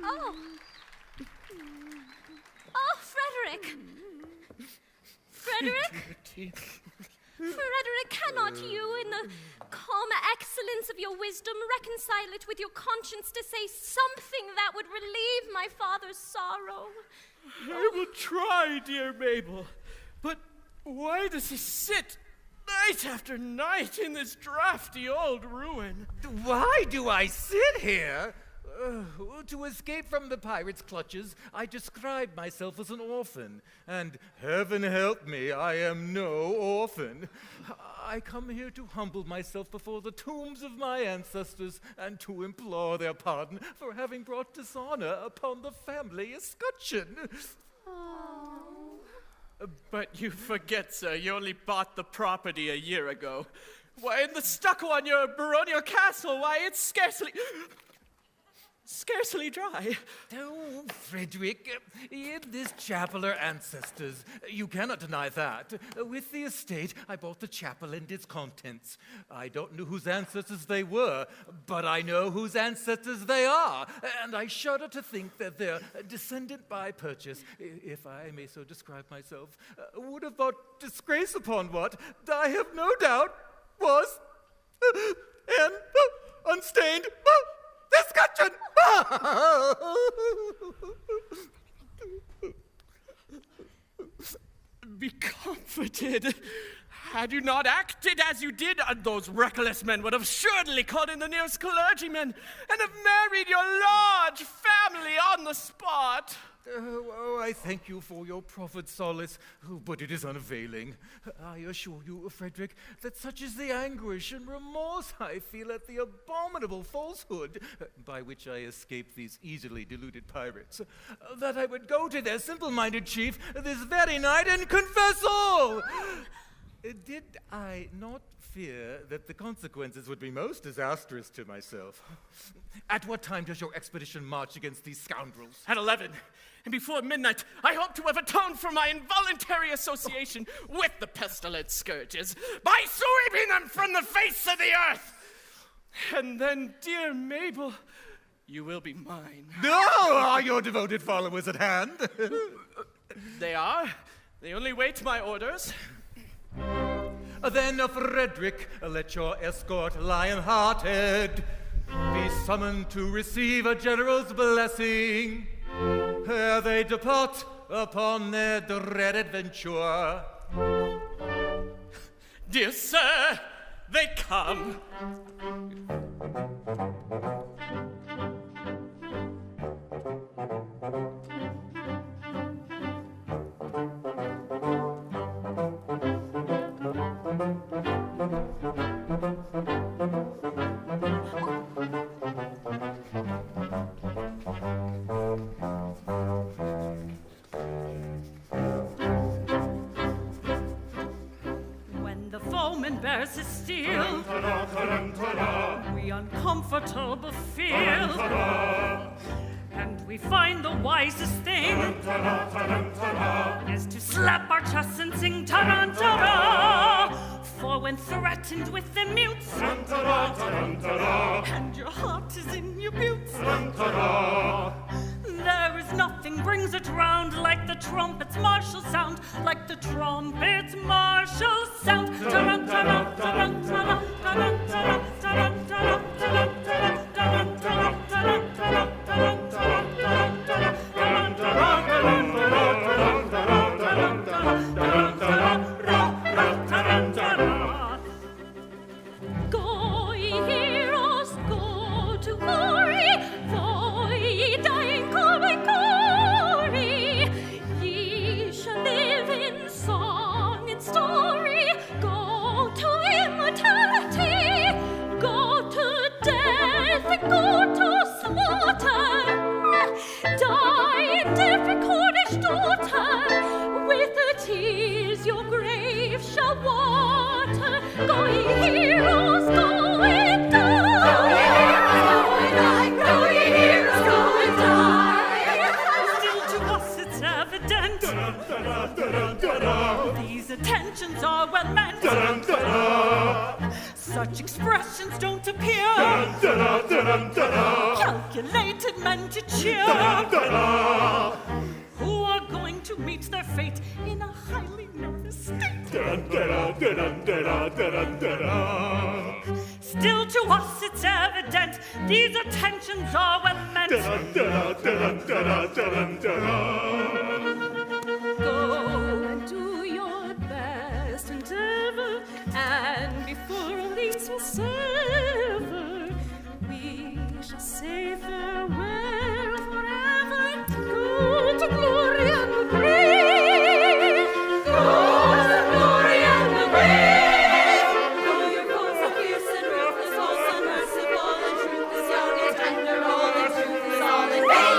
Oh. Oh, Frederic. Frederic? Frederic, cannot you, in the calm excellence of your wisdom, reconcile it with your conscience to say something that would relieve my father's sorrow? I will try, dear Mabel. But why does he sit night after night in this drafty old ruin? Why do I sit here? To escape from the pirates' clutches, I described myself as an orphan. And heaven help me, I am no orphan. I come here to humble myself before the tombs of my ancestors and to implore their pardon for having brought dishonor upon the family escutcheon. But you forget, sir, you only bought the property a year ago. Why, and the stucco on your baronial castle, why, it's scarcely dry. Oh, Frederic, in this chapel are ancestors. You cannot deny that. With the estate, I bought the chapel and its contents. I don't know whose ancestors they were, but I know whose ancestors they are. And I shudder to think that their descendant by purchase, if I may so describe myself, would have brought disgrace upon what, I have no doubt, was an unstained escutcheon. Be comforted. Had you not acted as you did, those reckless men would have surely called in the nearest clergyman and have married your large family on the spot. I thank you for your proffered solace, but it is unavailing. I assure you, Frederic, that such is the anguish and remorse I feel at the abominable falsehood by which I escaped these easily deluded pirates, that I would go to their simple-minded chief this very night and confess all. Did I not fear that the consequences would be most disastrous to myself? At what time does your expedition march against these scoundrels? At 11. And before midnight, I hope to have atoned for my involuntary association with the pestilent scourges by sweeping them from the face of the earth. And then, dear Mabel, you will be mine. No, are your devoted followers at hand? They are. They only wait my orders. Then, Frederic, let your escort, lion-hearted, be summoned to receive a general's blessing ere they depart upon their dread adventure. Dear sir, they come. Bears his steel, we uncomfortable feel, and we find the wisest thing is to slap our chests and sing tarantara. For when threatened with the mutes, and your heart is in your boots, there is nothing brings it round like the trumpet's martial sound, like the trumpet's martial sound. Tarantara, tarantara, tarantara, tarantara, tarantara, tarantara, tarantara, tarantara, tarantara. Go, ye heroes, go to glory, though ye die in glory. Ye shall live in song and story. Go to immortality, go to death, and go to slaughter. Die, deaf Cornish daughter, with the tears your grave shall water. Go, ye heroes, go and die. Go, ye heroes, go and die. Still to us it's evident these attentions are well meant. Such expressions don't appear. calculated men to cheer, who are going to meet their fate in a highly nervous state. Still to us it's evident these attentions are well meant. Go and do your best endeavor, and before all these will sever, we shall say farewell forever. Go to glory and the grave. Go to the glory and the grave. Though your foes are fierce and ruthless, false and merciful, and truth is young and tender, all and truth is all in vain.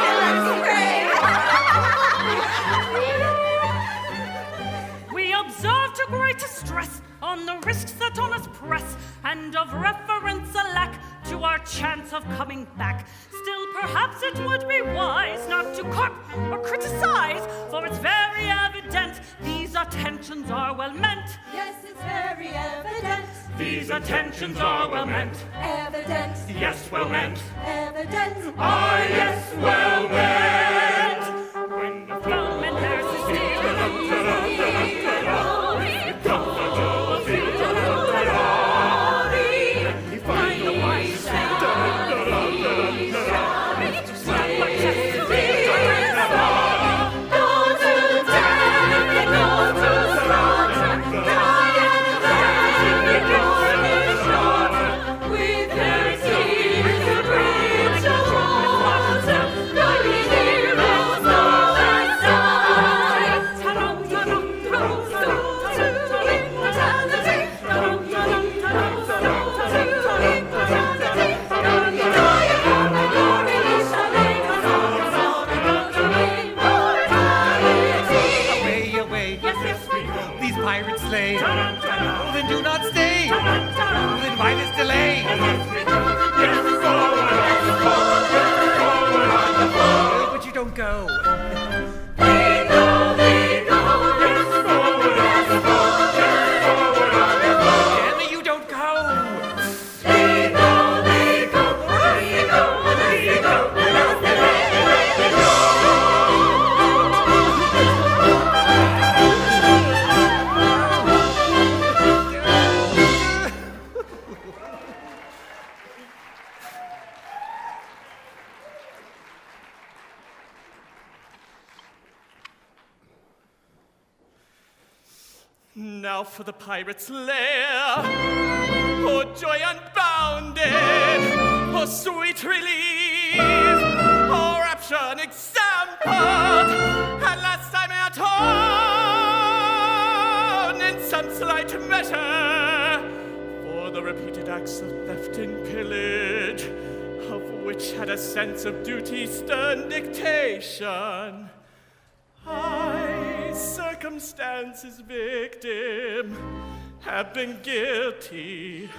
We observe to greatest stress on the risks that on us press, and of reference a lack to our chance of coming back. Still, perhaps it would be wise not to carp or criticize, for it's very evident these attentions are well meant. Yes, it's very evident. These attentions are well meant. Evident. Yes, well meant. Evident. Ah, yes, well meant. When the flowman bears his Then do not stay. Then why this delay? But you don't go. Damn it, you don't go. Now for the pirate's lair. Oh, joy unbounded. Oh, sweet relief. Oh, rapture unexampled. At last I'm at home in some slight measure for the repeated acts of theft and pillage, of which had a sense of duty stern dictation. I, circumstance's victim, have been guilty.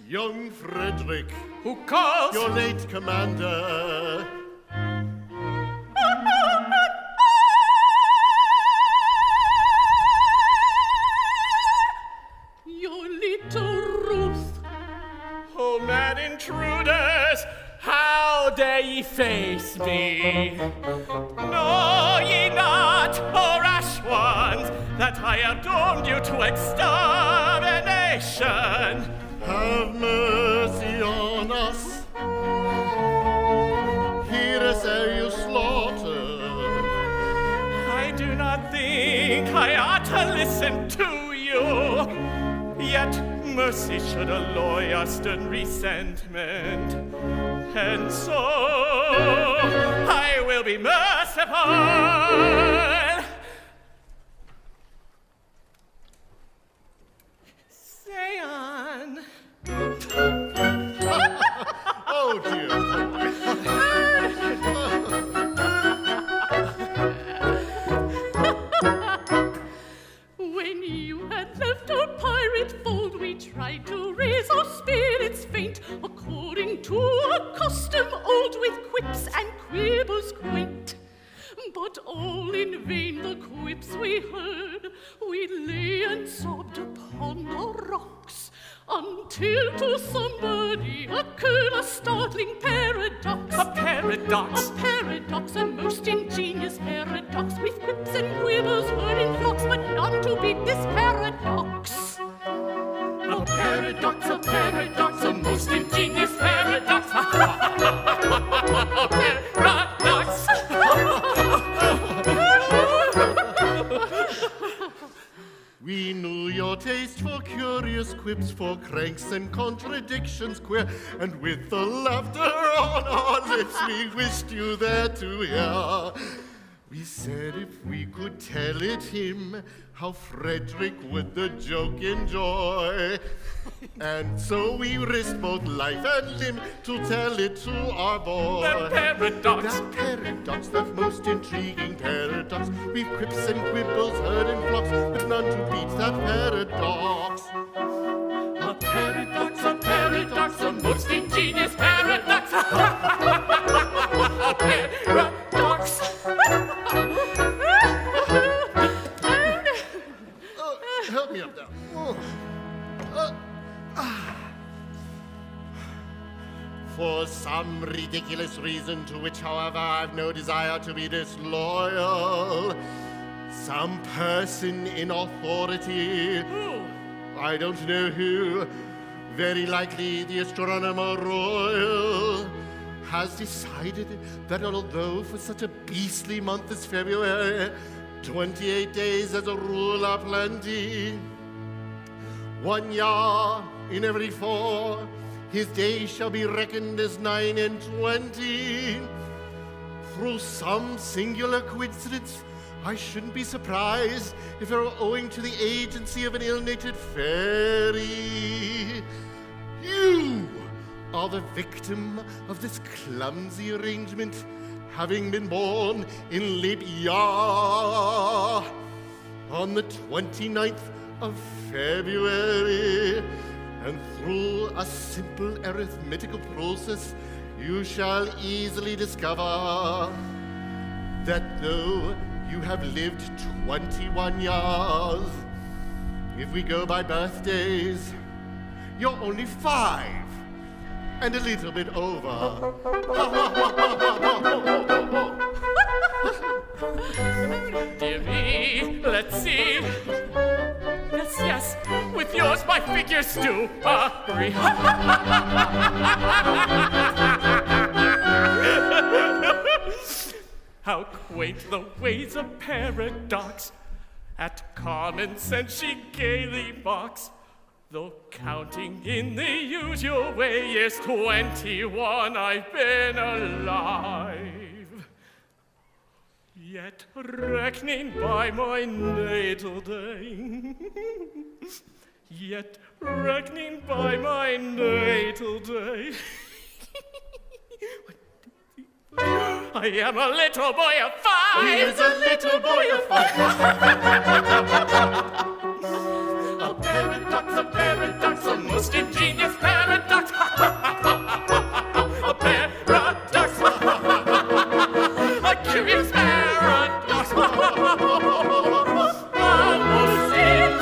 Young Frederic, Who calls? your late commander, Your little Ruth. Oh, mad intruders, how dare ye face me? Know ye not, O rash ones, that I have doomed you to extermination? have mercy on us. Hear us ere you slaughter. I do not think I ought to listen to you. Yet mercy should alloy our stern resentment. And so I will be merciful. Say on. Oh dear. When you had left our pirate fold, we tried to raise our spirits faint, according to a custom old, with quips and quibbles quaint. But all in vain the quips we heard. We lay and sobbed upon the rocks, Until to somebody occurred a startling paradox. A paradox. A paradox, a most ingenious paradox, with quips and quibbles heard in flocks, but none to beat this paradox. A paradox, a most ingenious paradox. A paradox. We knew your taste for curious quips, for cranks and contradictions queer, and with the laughter on our lips, we wished you there to hear. We said if we could tell it him, how Frederic would the joke enjoy. And so we risked both life and limb to tell it to our boy. That paradox. That paradox, that most intriguing paradox. We've quips and quibbles heard in flocks, but none to beat that paradox. A paradox, a most ingenious paradox. A paradox. Help me up now. For some ridiculous reason, to which, however, I've no desire to be disloyal, some person in authority, I don't know who, very likely the astronomer royal, has decided that although for such a beastly month as February, 28 days as a rule are plenty, 1 year in every 4, his days shall be reckoned as 9 and 20. Through some singular coincidence, I shouldn't be surprised if it were owing to the agency of an ill-natured fairy. You are the victim of this clumsy arrangement, having been born in leap year on the 29th of February, and through a simple arithmetical process you shall easily discover that though you have lived 21 years, if we go by birthdays, you're only 5 and a little bit over. Dear me, let's see. Yes, with yours my figures do agree. How quaint the ways of paradox, at common sense she gaily mocks. Though counting in the usual way, years 21 I've been alive. Yet reckoning by my natal day, yet reckoning by my natal day, I am a little boy of 5. He is a little boy of 5. A paradox, a most ingenious paradox. A paradox, a curious paradox. A most ingenious paradox.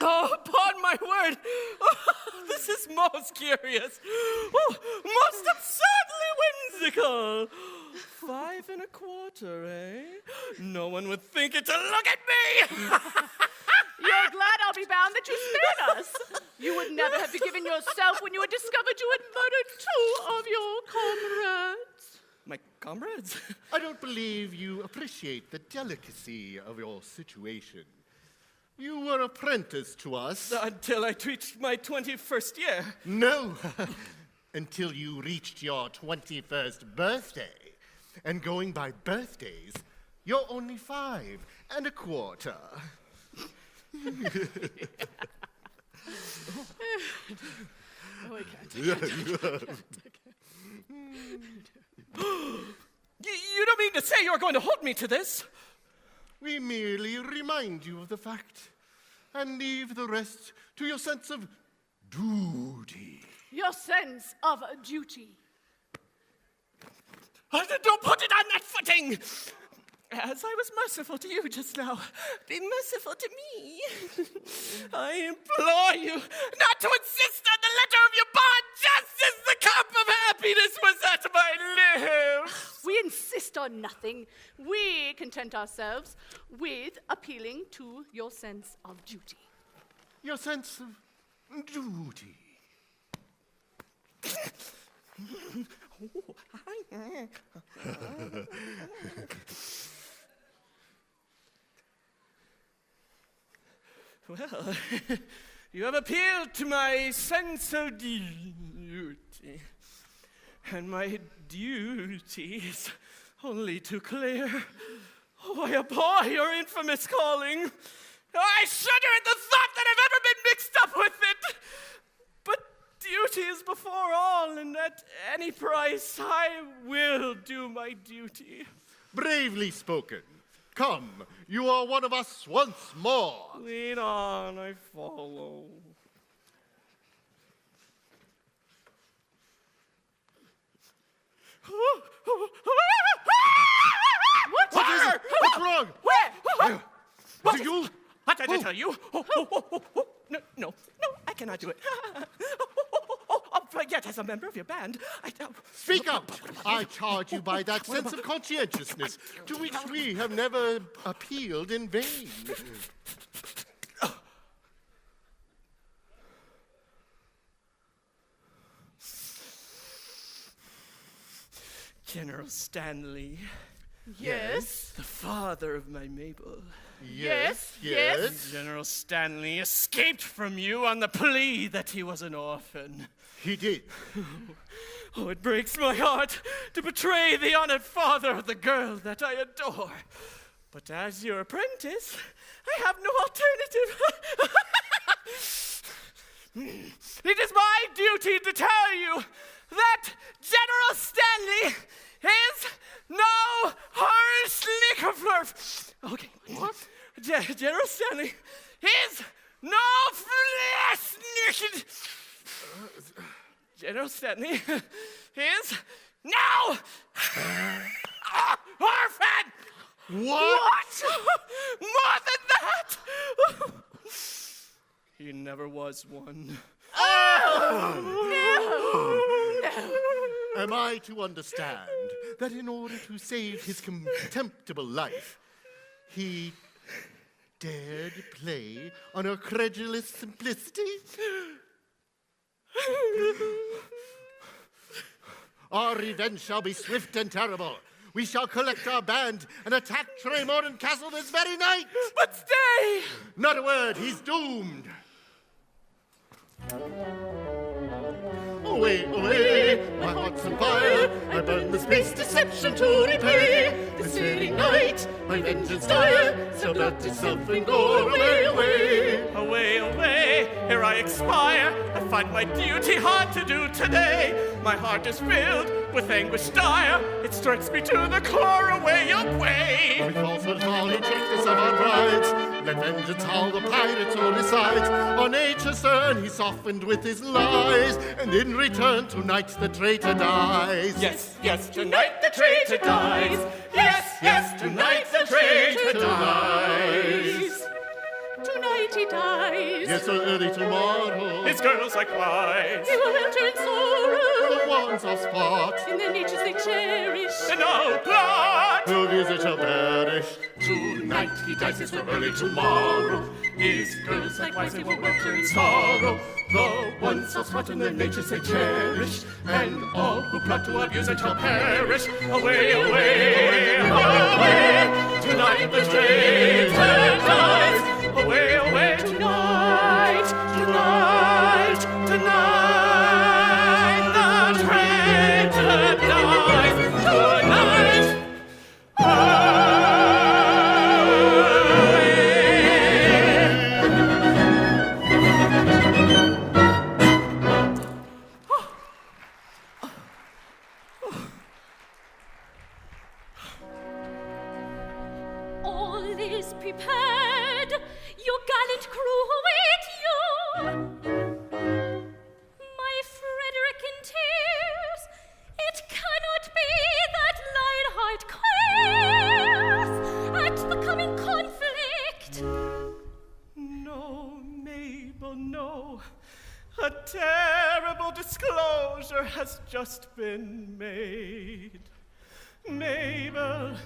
Oh, upon my word, this is most curious, most absurdly whimsical. 5 1/4, eh? No one would think it to look at me. You're glad, I'll be bound, that you spared us. You would never have forgiven yourself when you had discovered you had murdered 2 of your comrades. My comrades? I don't believe you appreciate the delicacy of your situation. You were apprenticed to us. Until I reached my 21st year. No, until you reached your 21st birthday. And going by birthdays, you're only 5 1/4. Oh, I can't. You don't mean to say you're going to hold me to this? We merely remind you of the fact and leave the rest to your sense of duty. Your sense of duty. Don't put it on that footing! As I was merciful to you just now, be merciful to me. I implore you not to insist on the letter of your bond just as the cup of happiness was at my lips. We insist on nothing. We content ourselves with appealing to your sense of duty. Your sense of duty. Well, you have appealed to my sense of duty. And my duty is only too clear. Oh, I abhor your infamous calling. I shudder at the thought that I've ever been mixed up with it. But duty is before all, and at any price I will do my duty. Bravely spoken. Come, you are one of us once more. Lead on, I follow. What is it? What's wrong? Where? Is it you? What did I tell you? No, I cannot do it. Yet, as a member of your band, Speak up! I charge you by that sense of conscientiousness to which we have never appealed in vain. General Stanley, Yes? the father of my Mabel. Yes. General Stanley escaped from you on the plea that he was an orphan. He did. Oh, it breaks my heart to betray the honored father of the girl that I adore. But as your apprentice, I have no alternative. It is my duty to tell you that General Stanley is no horse liquor flurf. Okay. What? General Stanley is no flesh naked. General Stanley is now orphan. What? More than that. He never was one. Am I to understand that in order to save his contemptible life, he dared play on her credulous simplicity? Our revenge shall be swift and terrible. We shall collect our band and attack Tremorton Castle this very night. But stay! Not a word, he's doomed. Away, away, my heart's on fire. I burn the space deception to repay. This very night, my vengeance dire, shall blot itself in gore. Away, away. Away, away, here I expire. I find my duty hard to do today. My heart is filled with anguish dire. It strikes me to the core. Away, away. With falsehood, folly, checked us of our prides. Let vengeance howl, the pirates all besides. On nature's stern he softened with his lies, and in return tonight the traitor dies. Yes, yes, tonight the traitor dies. Yes, yes, tonight the traitor dies. Tonight he dies. Yes, so early tomorrow. His girls likewise. They will welter in sorrow. The ones are spot. In their natures they cherish. And no plot. Who views it shall perish. Tonight he dies, it's so early tomorrow. His girls likewise they will welter in sorrow. The ones so smart in their natures they cherish, and all who plot to abuse it shall perish. Away, away, away. Tonight the traitor dies. Away, away. Tonight, tonight, Tonight the traitor dies. Tonight. all is now. A terrible disclosure has just been made. Mabel,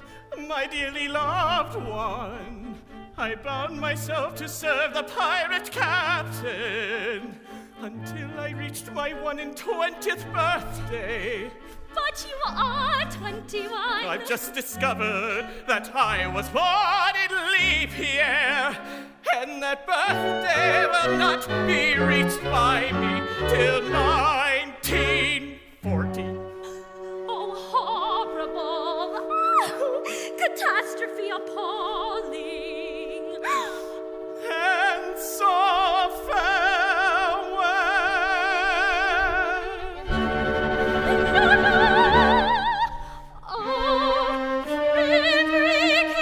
my dearly loved one, I bound myself to serve the pirate captain until I reached my 120th birthday. But you are 21. I've just discovered that I was born in leap year, and that birthday will not be reached by me till 1940. Oh, horrible! Oh, catastrophe appalling! And so farewell. Oh, Frederic, hear me.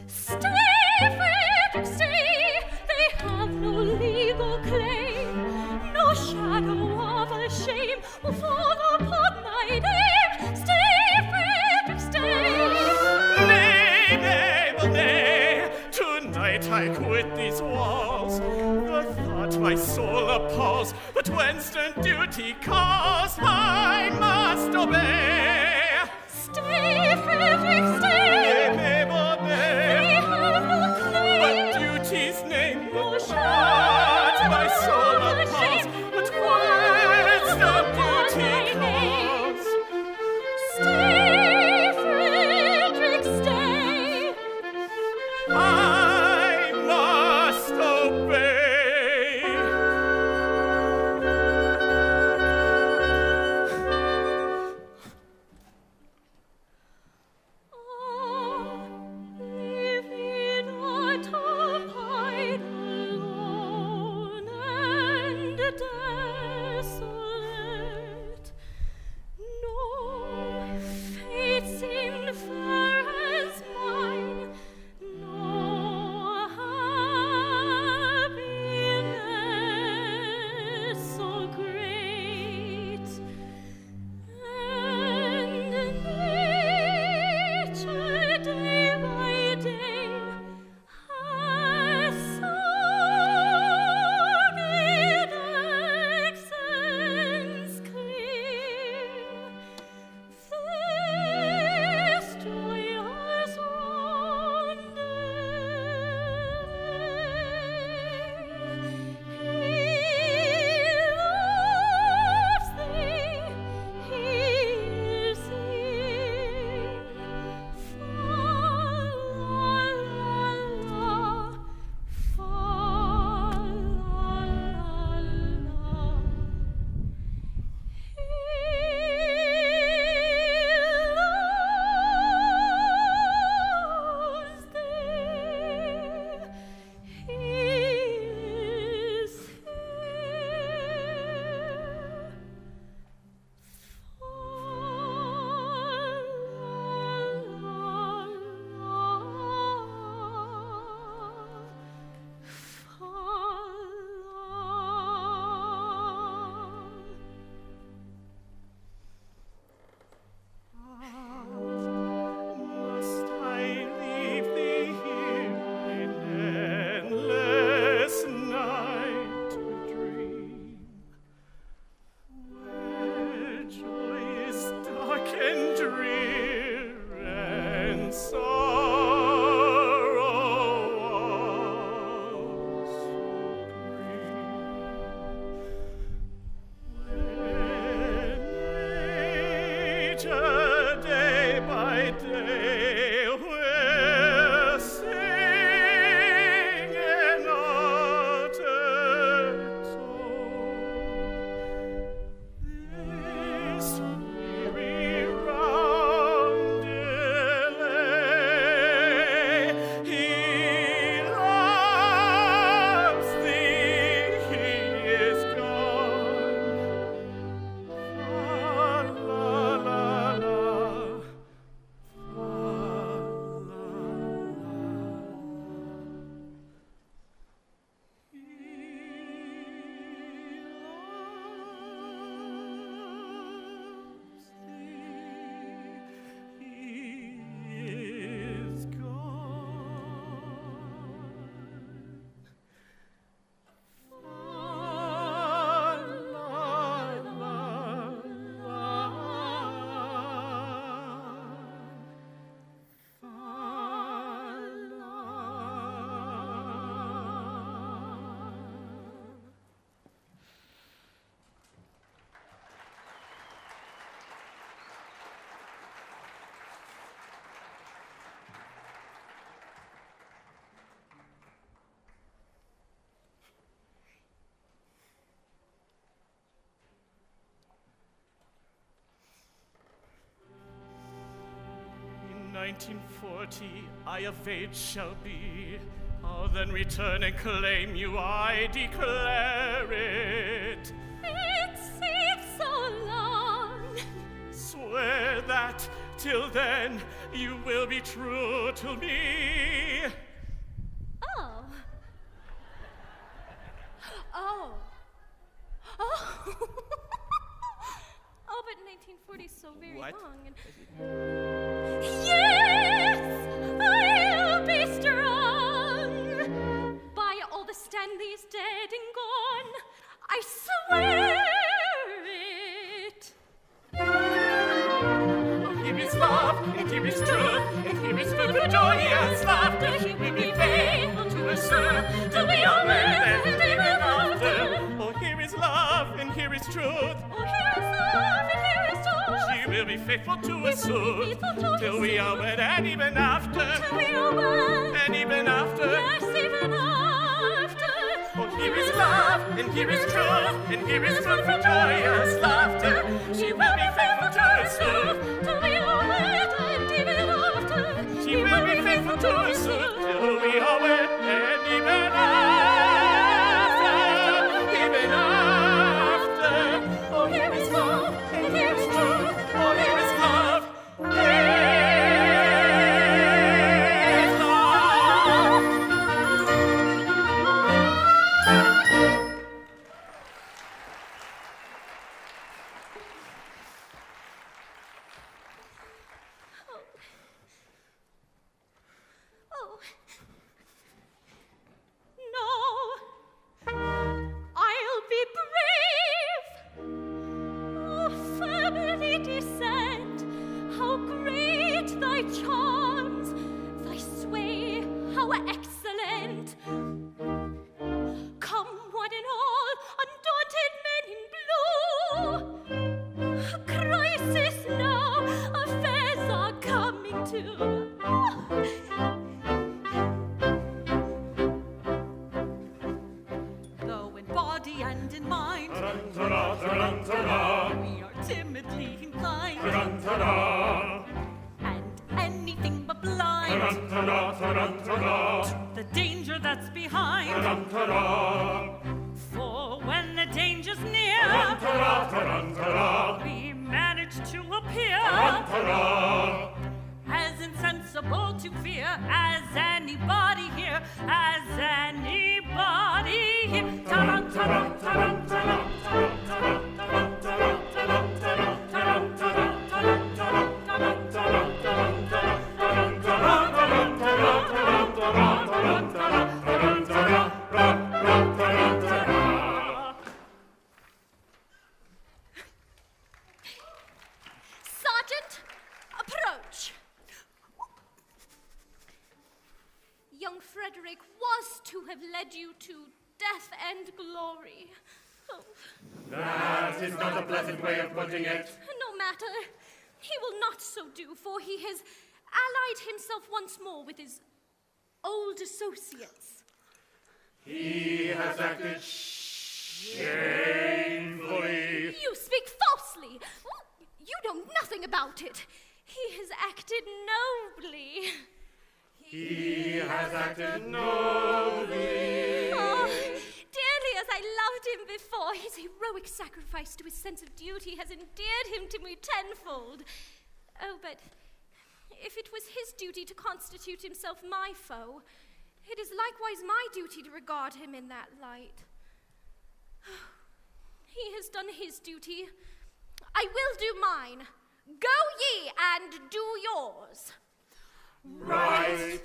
Stay, Frederic, stay. They have no legal claim, no shadow of a shame will fall upon my name. Stay, Frederic, stay. Nay, Mabel, nay. Tonight I quit these walls. The thought my soul appalls, but when stern duty calls, I must obey. Stay, Frederic, stay. Nay, Mabel, They nay. have no claim. But duty's name No will shadow not my soul of a appalls, shame but will when stern fall upon duty my name. calls. Stay, Frederic, stay. I must obey. Leave me not abide alone and desolate. No fate seemed fair as mine, no 1940 I of age shall be, I'll then return and claim you, I declare it. It seems so long. Swear that till then you will be true to me. Oh. Oh. Oh. Oh, but 1940 is so very What? long. And... Yes, I'll be strong. By all the Stanleys dead and gone, I swear it. Here is love, and here is truth, and here is food for joyous laughter. He will be faithful to us soon, till we are wed and even after. Oh, here is love, and here is truth. Oh, here is love, and here is truth. She will be faithful to us soon, till we are wed and even after. Till we are wed, and even after. yes, even after. Oh, here is love, and here is truth, and here is food for joyous laughter. She will be faithful to us soon, till we are wed and even after. she will be faithful to us soon, till we are wed and even after, even after. Oh, here is love, and here is truth, oh, here is love, here is love. Oh. No. I'll be brave. Oh, family descent, how great thy charms, thy sway, how excellent. Come one and all, undaunted men in blue. Crisis now, affairs are coming to. Though in body and in mind we are timidly inclined and anything but blind to the danger that's behind. For when the danger's near, we manage to appear as insensible to fear as anybody here, as anybody here. Ta-dum, ta-dum, ta-dum, ta-dum, ta-dum, ta-dum, ta-dum, ta-dum, ta-dum, ta-dum, ta-dum, ta-dum, ta-dum, ta-dum, ta-dum, ta-dum, Sergeant, approach. Young Frederic was to have led you to death and glory. Oh. That is not a pleasant way of putting it. No matter. He will not so do, for he has allied himself once more with his old associates. He has acted shamefully. You speak falsely. You know nothing about it. He has acted nobly. He has acted nobly. Oh, dearly as I loved him before, his heroic sacrifice to his sense of duty has endeared him to me tenfold. Oh, but if it was his duty to constitute himself my foe, it is likewise my duty to regard him in that light. He has done his duty. I will do mine. Go ye and do yours. Right.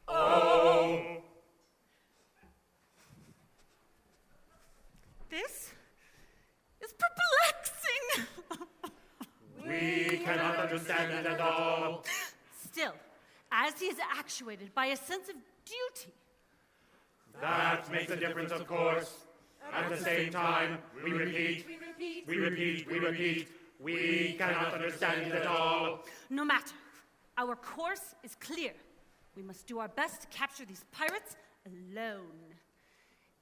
Oh. This is perplexing. We cannot understand it at all. Still, as he is actuated by a sense of duty, That makes a difference, of course. At the same time, we repeat, we cannot understand it at all. no matter. Our course is clear. We must do our best to capture these pirates alone.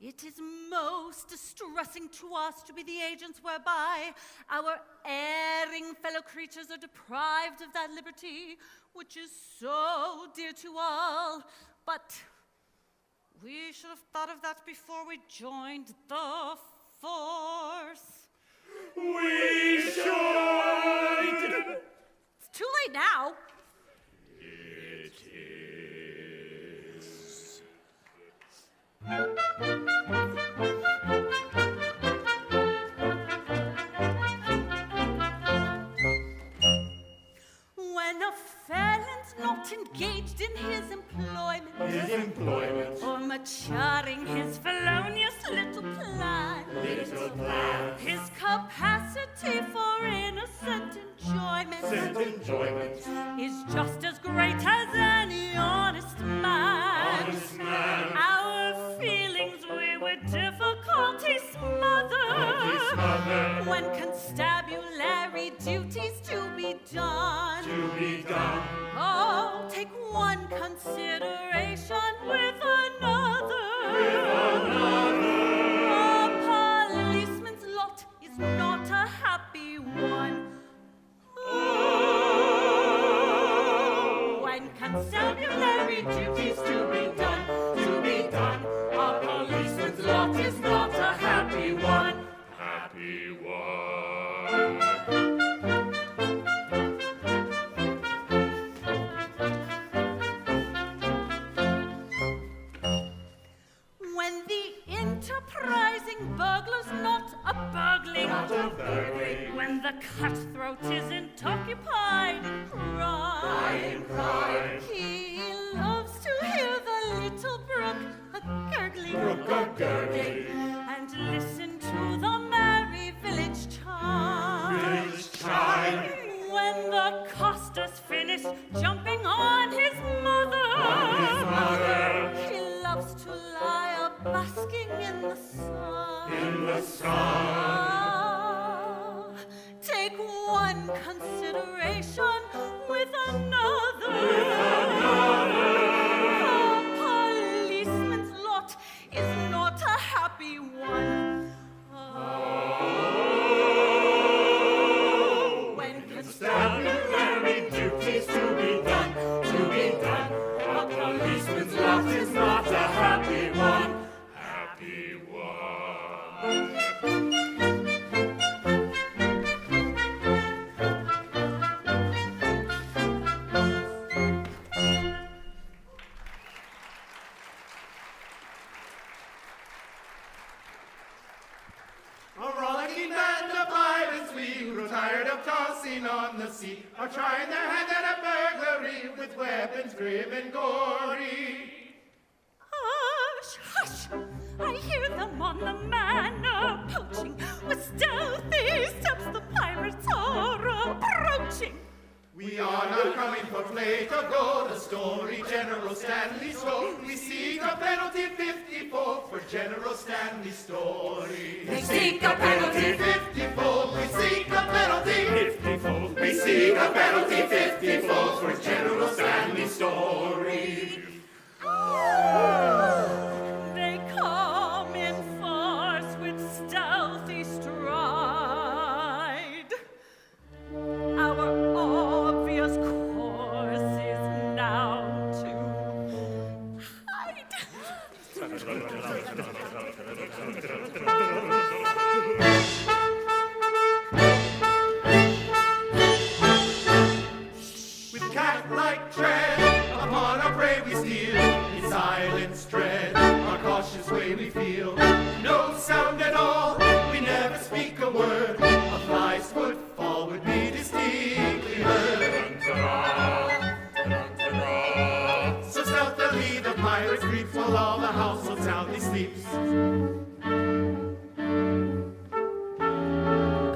It is most distressing to us to be the agents whereby our erring fellow creatures are deprived of that liberty which is so dear to all. But we should have thought of that before we joined the force. We should! It's too late now. It is. When a felon's not engaged in his employment, or maturing his felonious little plan, his capacity for innocent enjoyment, is just as great as any honest man. Our feelings we with difficulty smother, when constabulary duties to be done. Oh, take one consideration with another. A policeman's lot is not a happy one. When constabulary duties to be done, a policeman's lot is not a happy one. Happy one. When the enterprising burglar's not a burgling, when the cutthroat isn't occupied in crime, he loves to hear the little brook a-gurgling, and listen to the merry village chime. When the coster's finished jumping on his mother, he loves to lie basking in the sun. Ah, take one consideration with another. A policeman's lot is not a happy one. Oh, when constabulary duties to be done, a policeman's lot is not a happy one. On the sea, are trying their hand at a burglary with weapons grim and gory. Hush, hush! I hear them on the manor poaching. With stealthy steps the pirates are approaching. We are not coming for plate of gold, a story General Stanley told. We seek a penalty 50-fold for General Stanley's story. We seek a penalty 50-fold. We seek a penalty 50-fold. We seek a penalty 50-fold for General Stanley's story. They come in farce with stealthy stride. Our obvious course is now to hide. With cat-like tread, upon our prey we steal. In silence dread, our cautious way we feel. No sound at all, we never speak a word. A fly's footfall would be distinctly heard. So stealthily the pirate creeps while all the household soundly sleeps.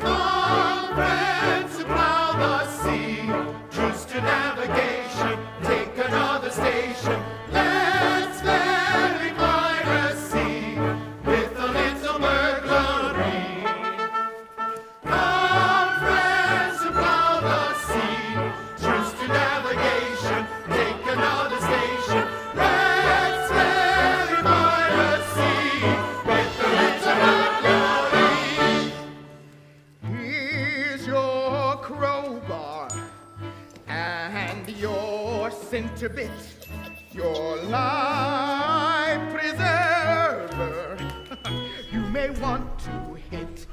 Come, friends who plow the sea, truce to navigation, take another station. Let's vary piracy with a little burglary. Come, friends who plow the sea, truce to navigation, take another station. Let's vary piracy a bit. Your life preserver, you may want to hit.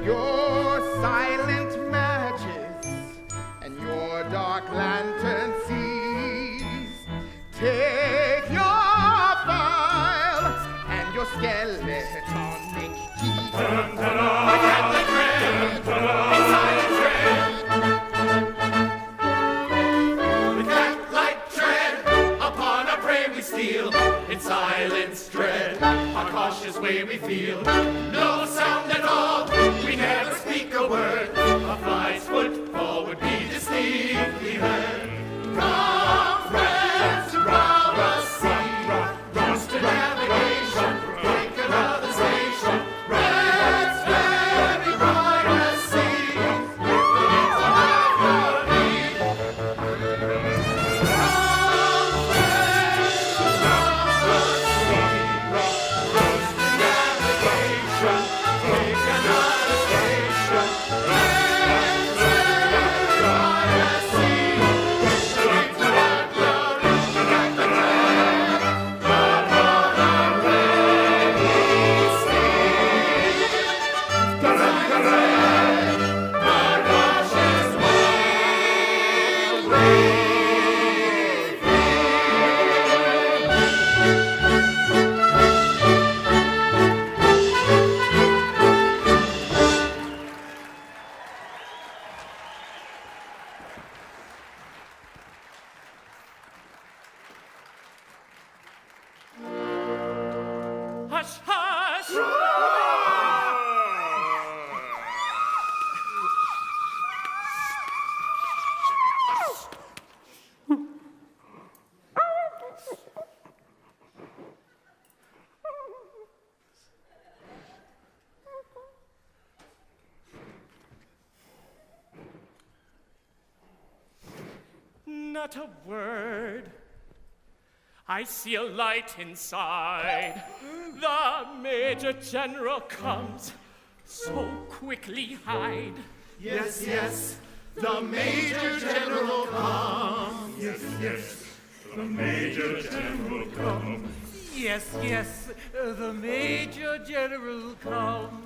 Your silent matches and your dark lantern seas. Take your file and your skeletonic keys. In silence dread, our cautious way we feel. No sound at all, we never speak a word. A fly's footfall would be distinctly heard. Come, friends, to raucous sea, lost to navigation, take another station. Red's very brightest sea, lifted into harmony. Hush, hush! Not a word. I see a light inside. The Major General comes. So quickly hide. Yes, yes, the Major General comes. Yes, yes, the Major General comes. Yes, yes, the Major General comes.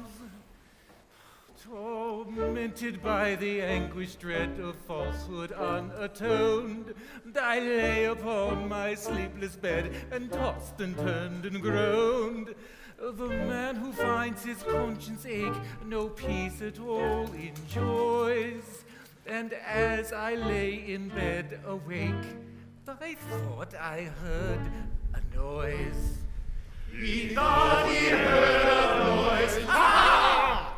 Tormented by the anguish dread of falsehood unatoned, I lay upon my sleepless bed and tossed and turned and groaned. The man who finds his conscience ache no peace at all enjoys. And as I lay in bed awake, I thought I heard a noise. He thought he heard a noise. Ah!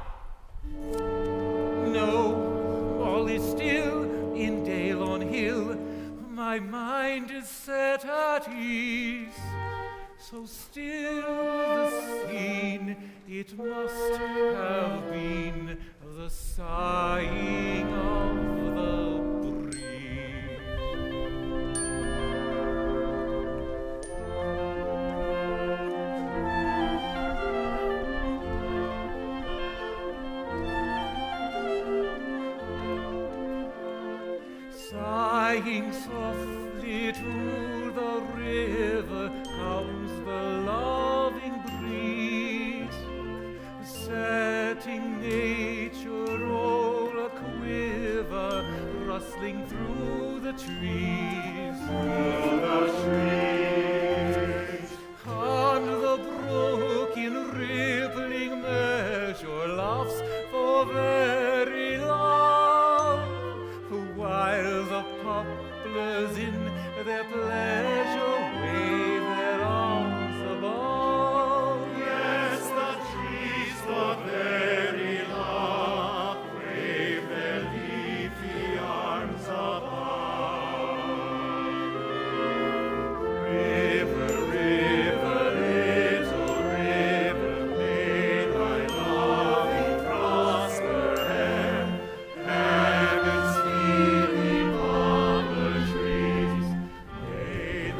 No, all is still in dale on hill. My mind is set at ease. So still the scene, it must have been the sighing of the breeze. Sighing softly to the river comes the loving breeze, setting nature all a quiver, rustling through the trees. Through the trees. On the brook in rippling measure laughs for very long, while the poplars in their pleasure wave their arms above. Yes, the trees, the very laugh, wave their leafy arms above. River, river, little river, may thy loving prosper and its healing on the trees. May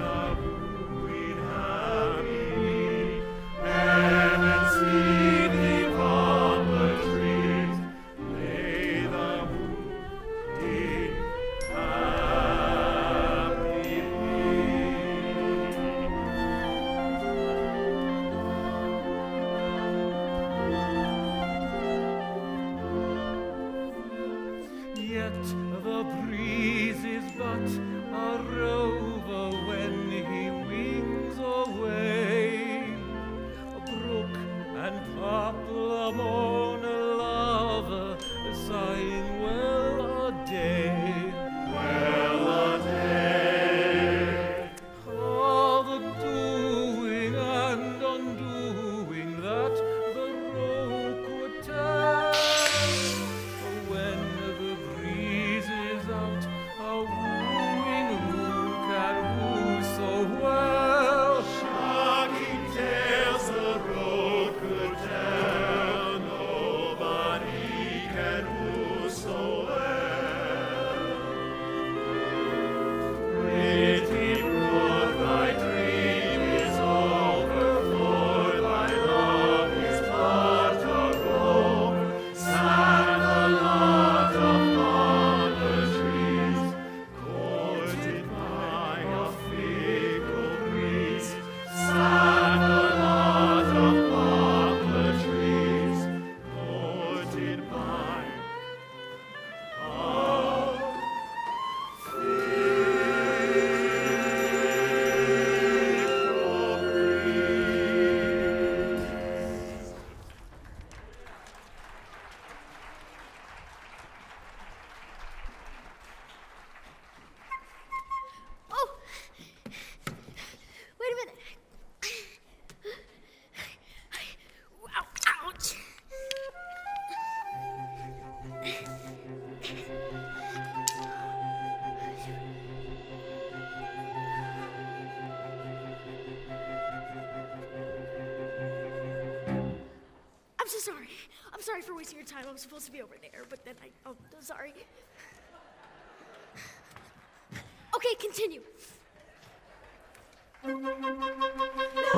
sorry. I'm sorry for wasting your time. I was supposed to be over there, but then oh, sorry. Okay, continue. Now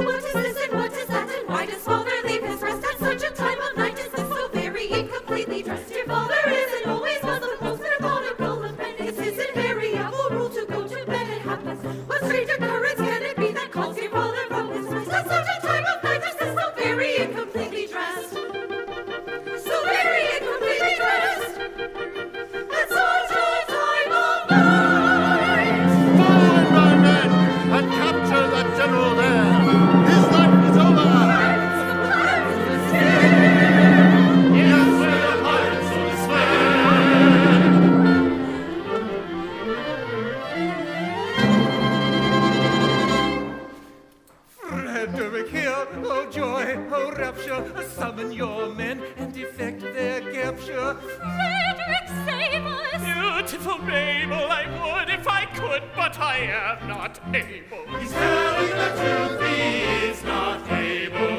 what is this and what is that, and why does father leave his rest at such a time of night? Is this so very incompletely dressed? Your father is and always was the most methodical apprentice. Is it very rule to go to bed at half past? What strange occurrence can it be that calls your father from his rest at such a time of night? Is this so very incompletely dressed? So very incompletely dressed at such a time of night. Follow him, my men, and capture that general there. His life is over. Yes, we're the pirates of the Swan. Frederic here, oh joy, oh rapture, summon your men and effect their capture. Frederic, save us! Beautiful Mabel, I would if I could, but I am not able. He's telling the truth, he is not able.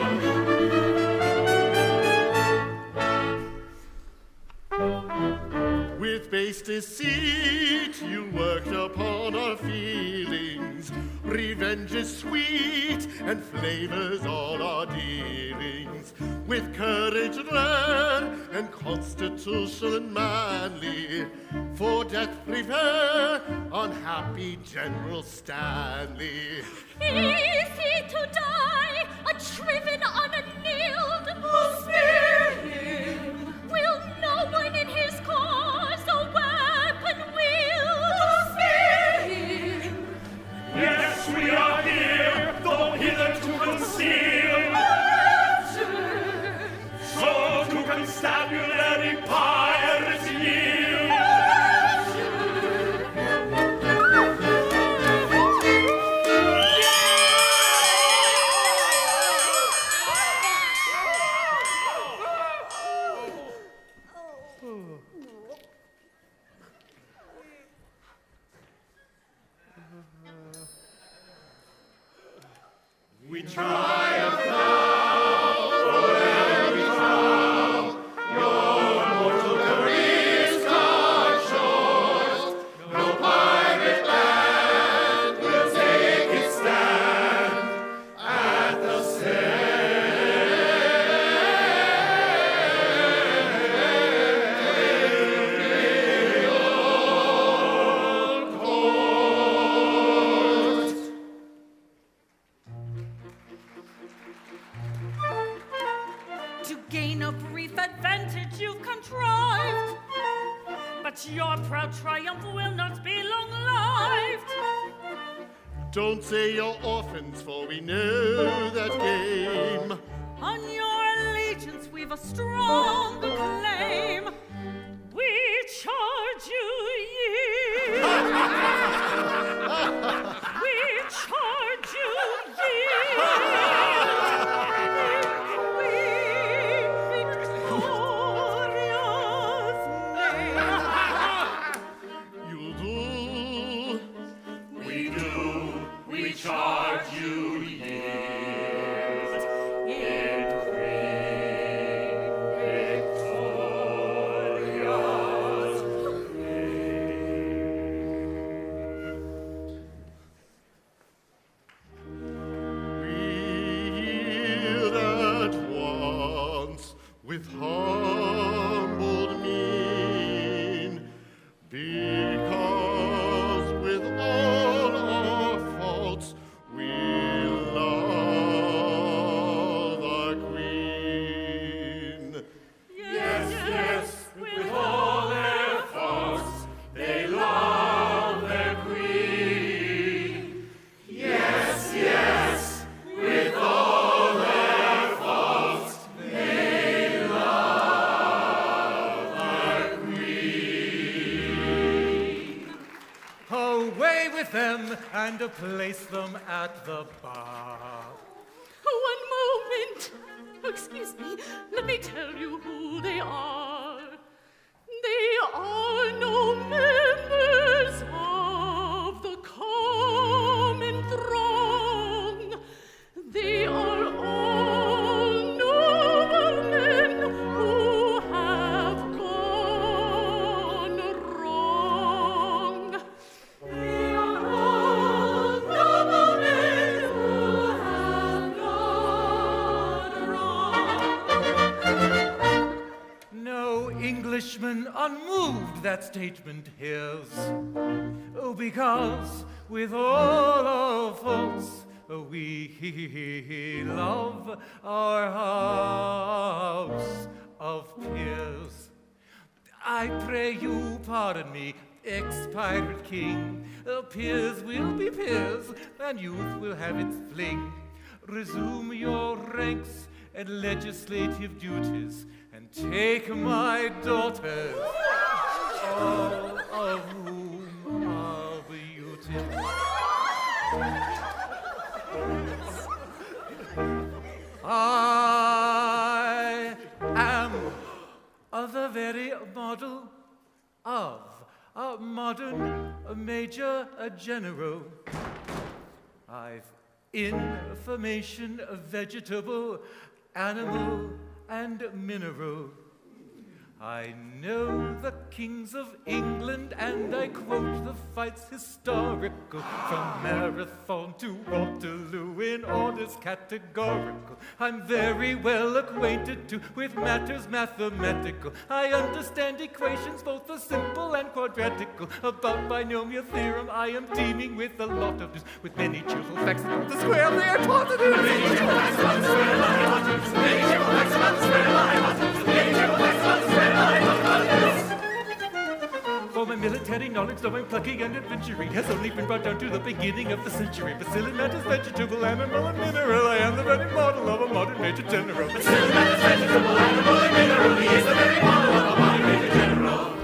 With base deceit, you worked upon our feelings. Revenge is sweet and flavors all our dealings. With courage rare and constitution manly, for death prepare, unhappy General Stanley. Is he to die, unshriven, unannealed? Oh, spare him! Will no one in his cause a weapon wield? Oh, spare him! Yes, we are here, though hitherto concealed. So to constabulary pirates yield. We triumph now, forever we triumph. Your mortal career's cut short. No pirate land will take its stand at the To gain a brief advantage you've contrived, but your proud triumph will not be long-lived. Don't say you're orphans, for we know that game. On your allegiance we've a strong claim. We charge you yield. We charge you yield. We charge you yield in great victorious We yield at once with humbled mien, because with all our faults we love our queen. Yes, yes, with all their faults, they love their queen. Yes, yes, with all their faults, they love our queen. Away with them and place them at the bar. One moment. Excuse me. Let me tell you who they are. They are no members of the common throng. They are all noblemen that statement hears. Oh, because with all our faults, we love our house of peers. I pray you pardon me, ex-pirate king. Peers will be peers, and youth will have its fling. Resume your ranks and legislative duties, and take my daughters, all of whom are beauties. I am the very model of a modern major general. I've information, vegetable, animal, and mineral. I know the kings of England, and I quote the fights historical, from Marathon to Waterloo in orders categorical. I'm very well acquainted too with matters mathematical. I understand equations, both the simple and quadratical. About binomial theorem I am teeming with a lot of news, with many cheerful facts about the square they are taught to do. Many cheerful facts about the square I want to. Many cheerful facts about the square I want to. Many cheerful facts about the square. For my military knowledge, though I'm plucky and adventuring, has only been brought down to the beginning of the century. But still in matters vegetable, animal, and mineral, I am the very model of a modern major general. But still in matters vegetable, animal, and mineral, he is the very model of a modern major general.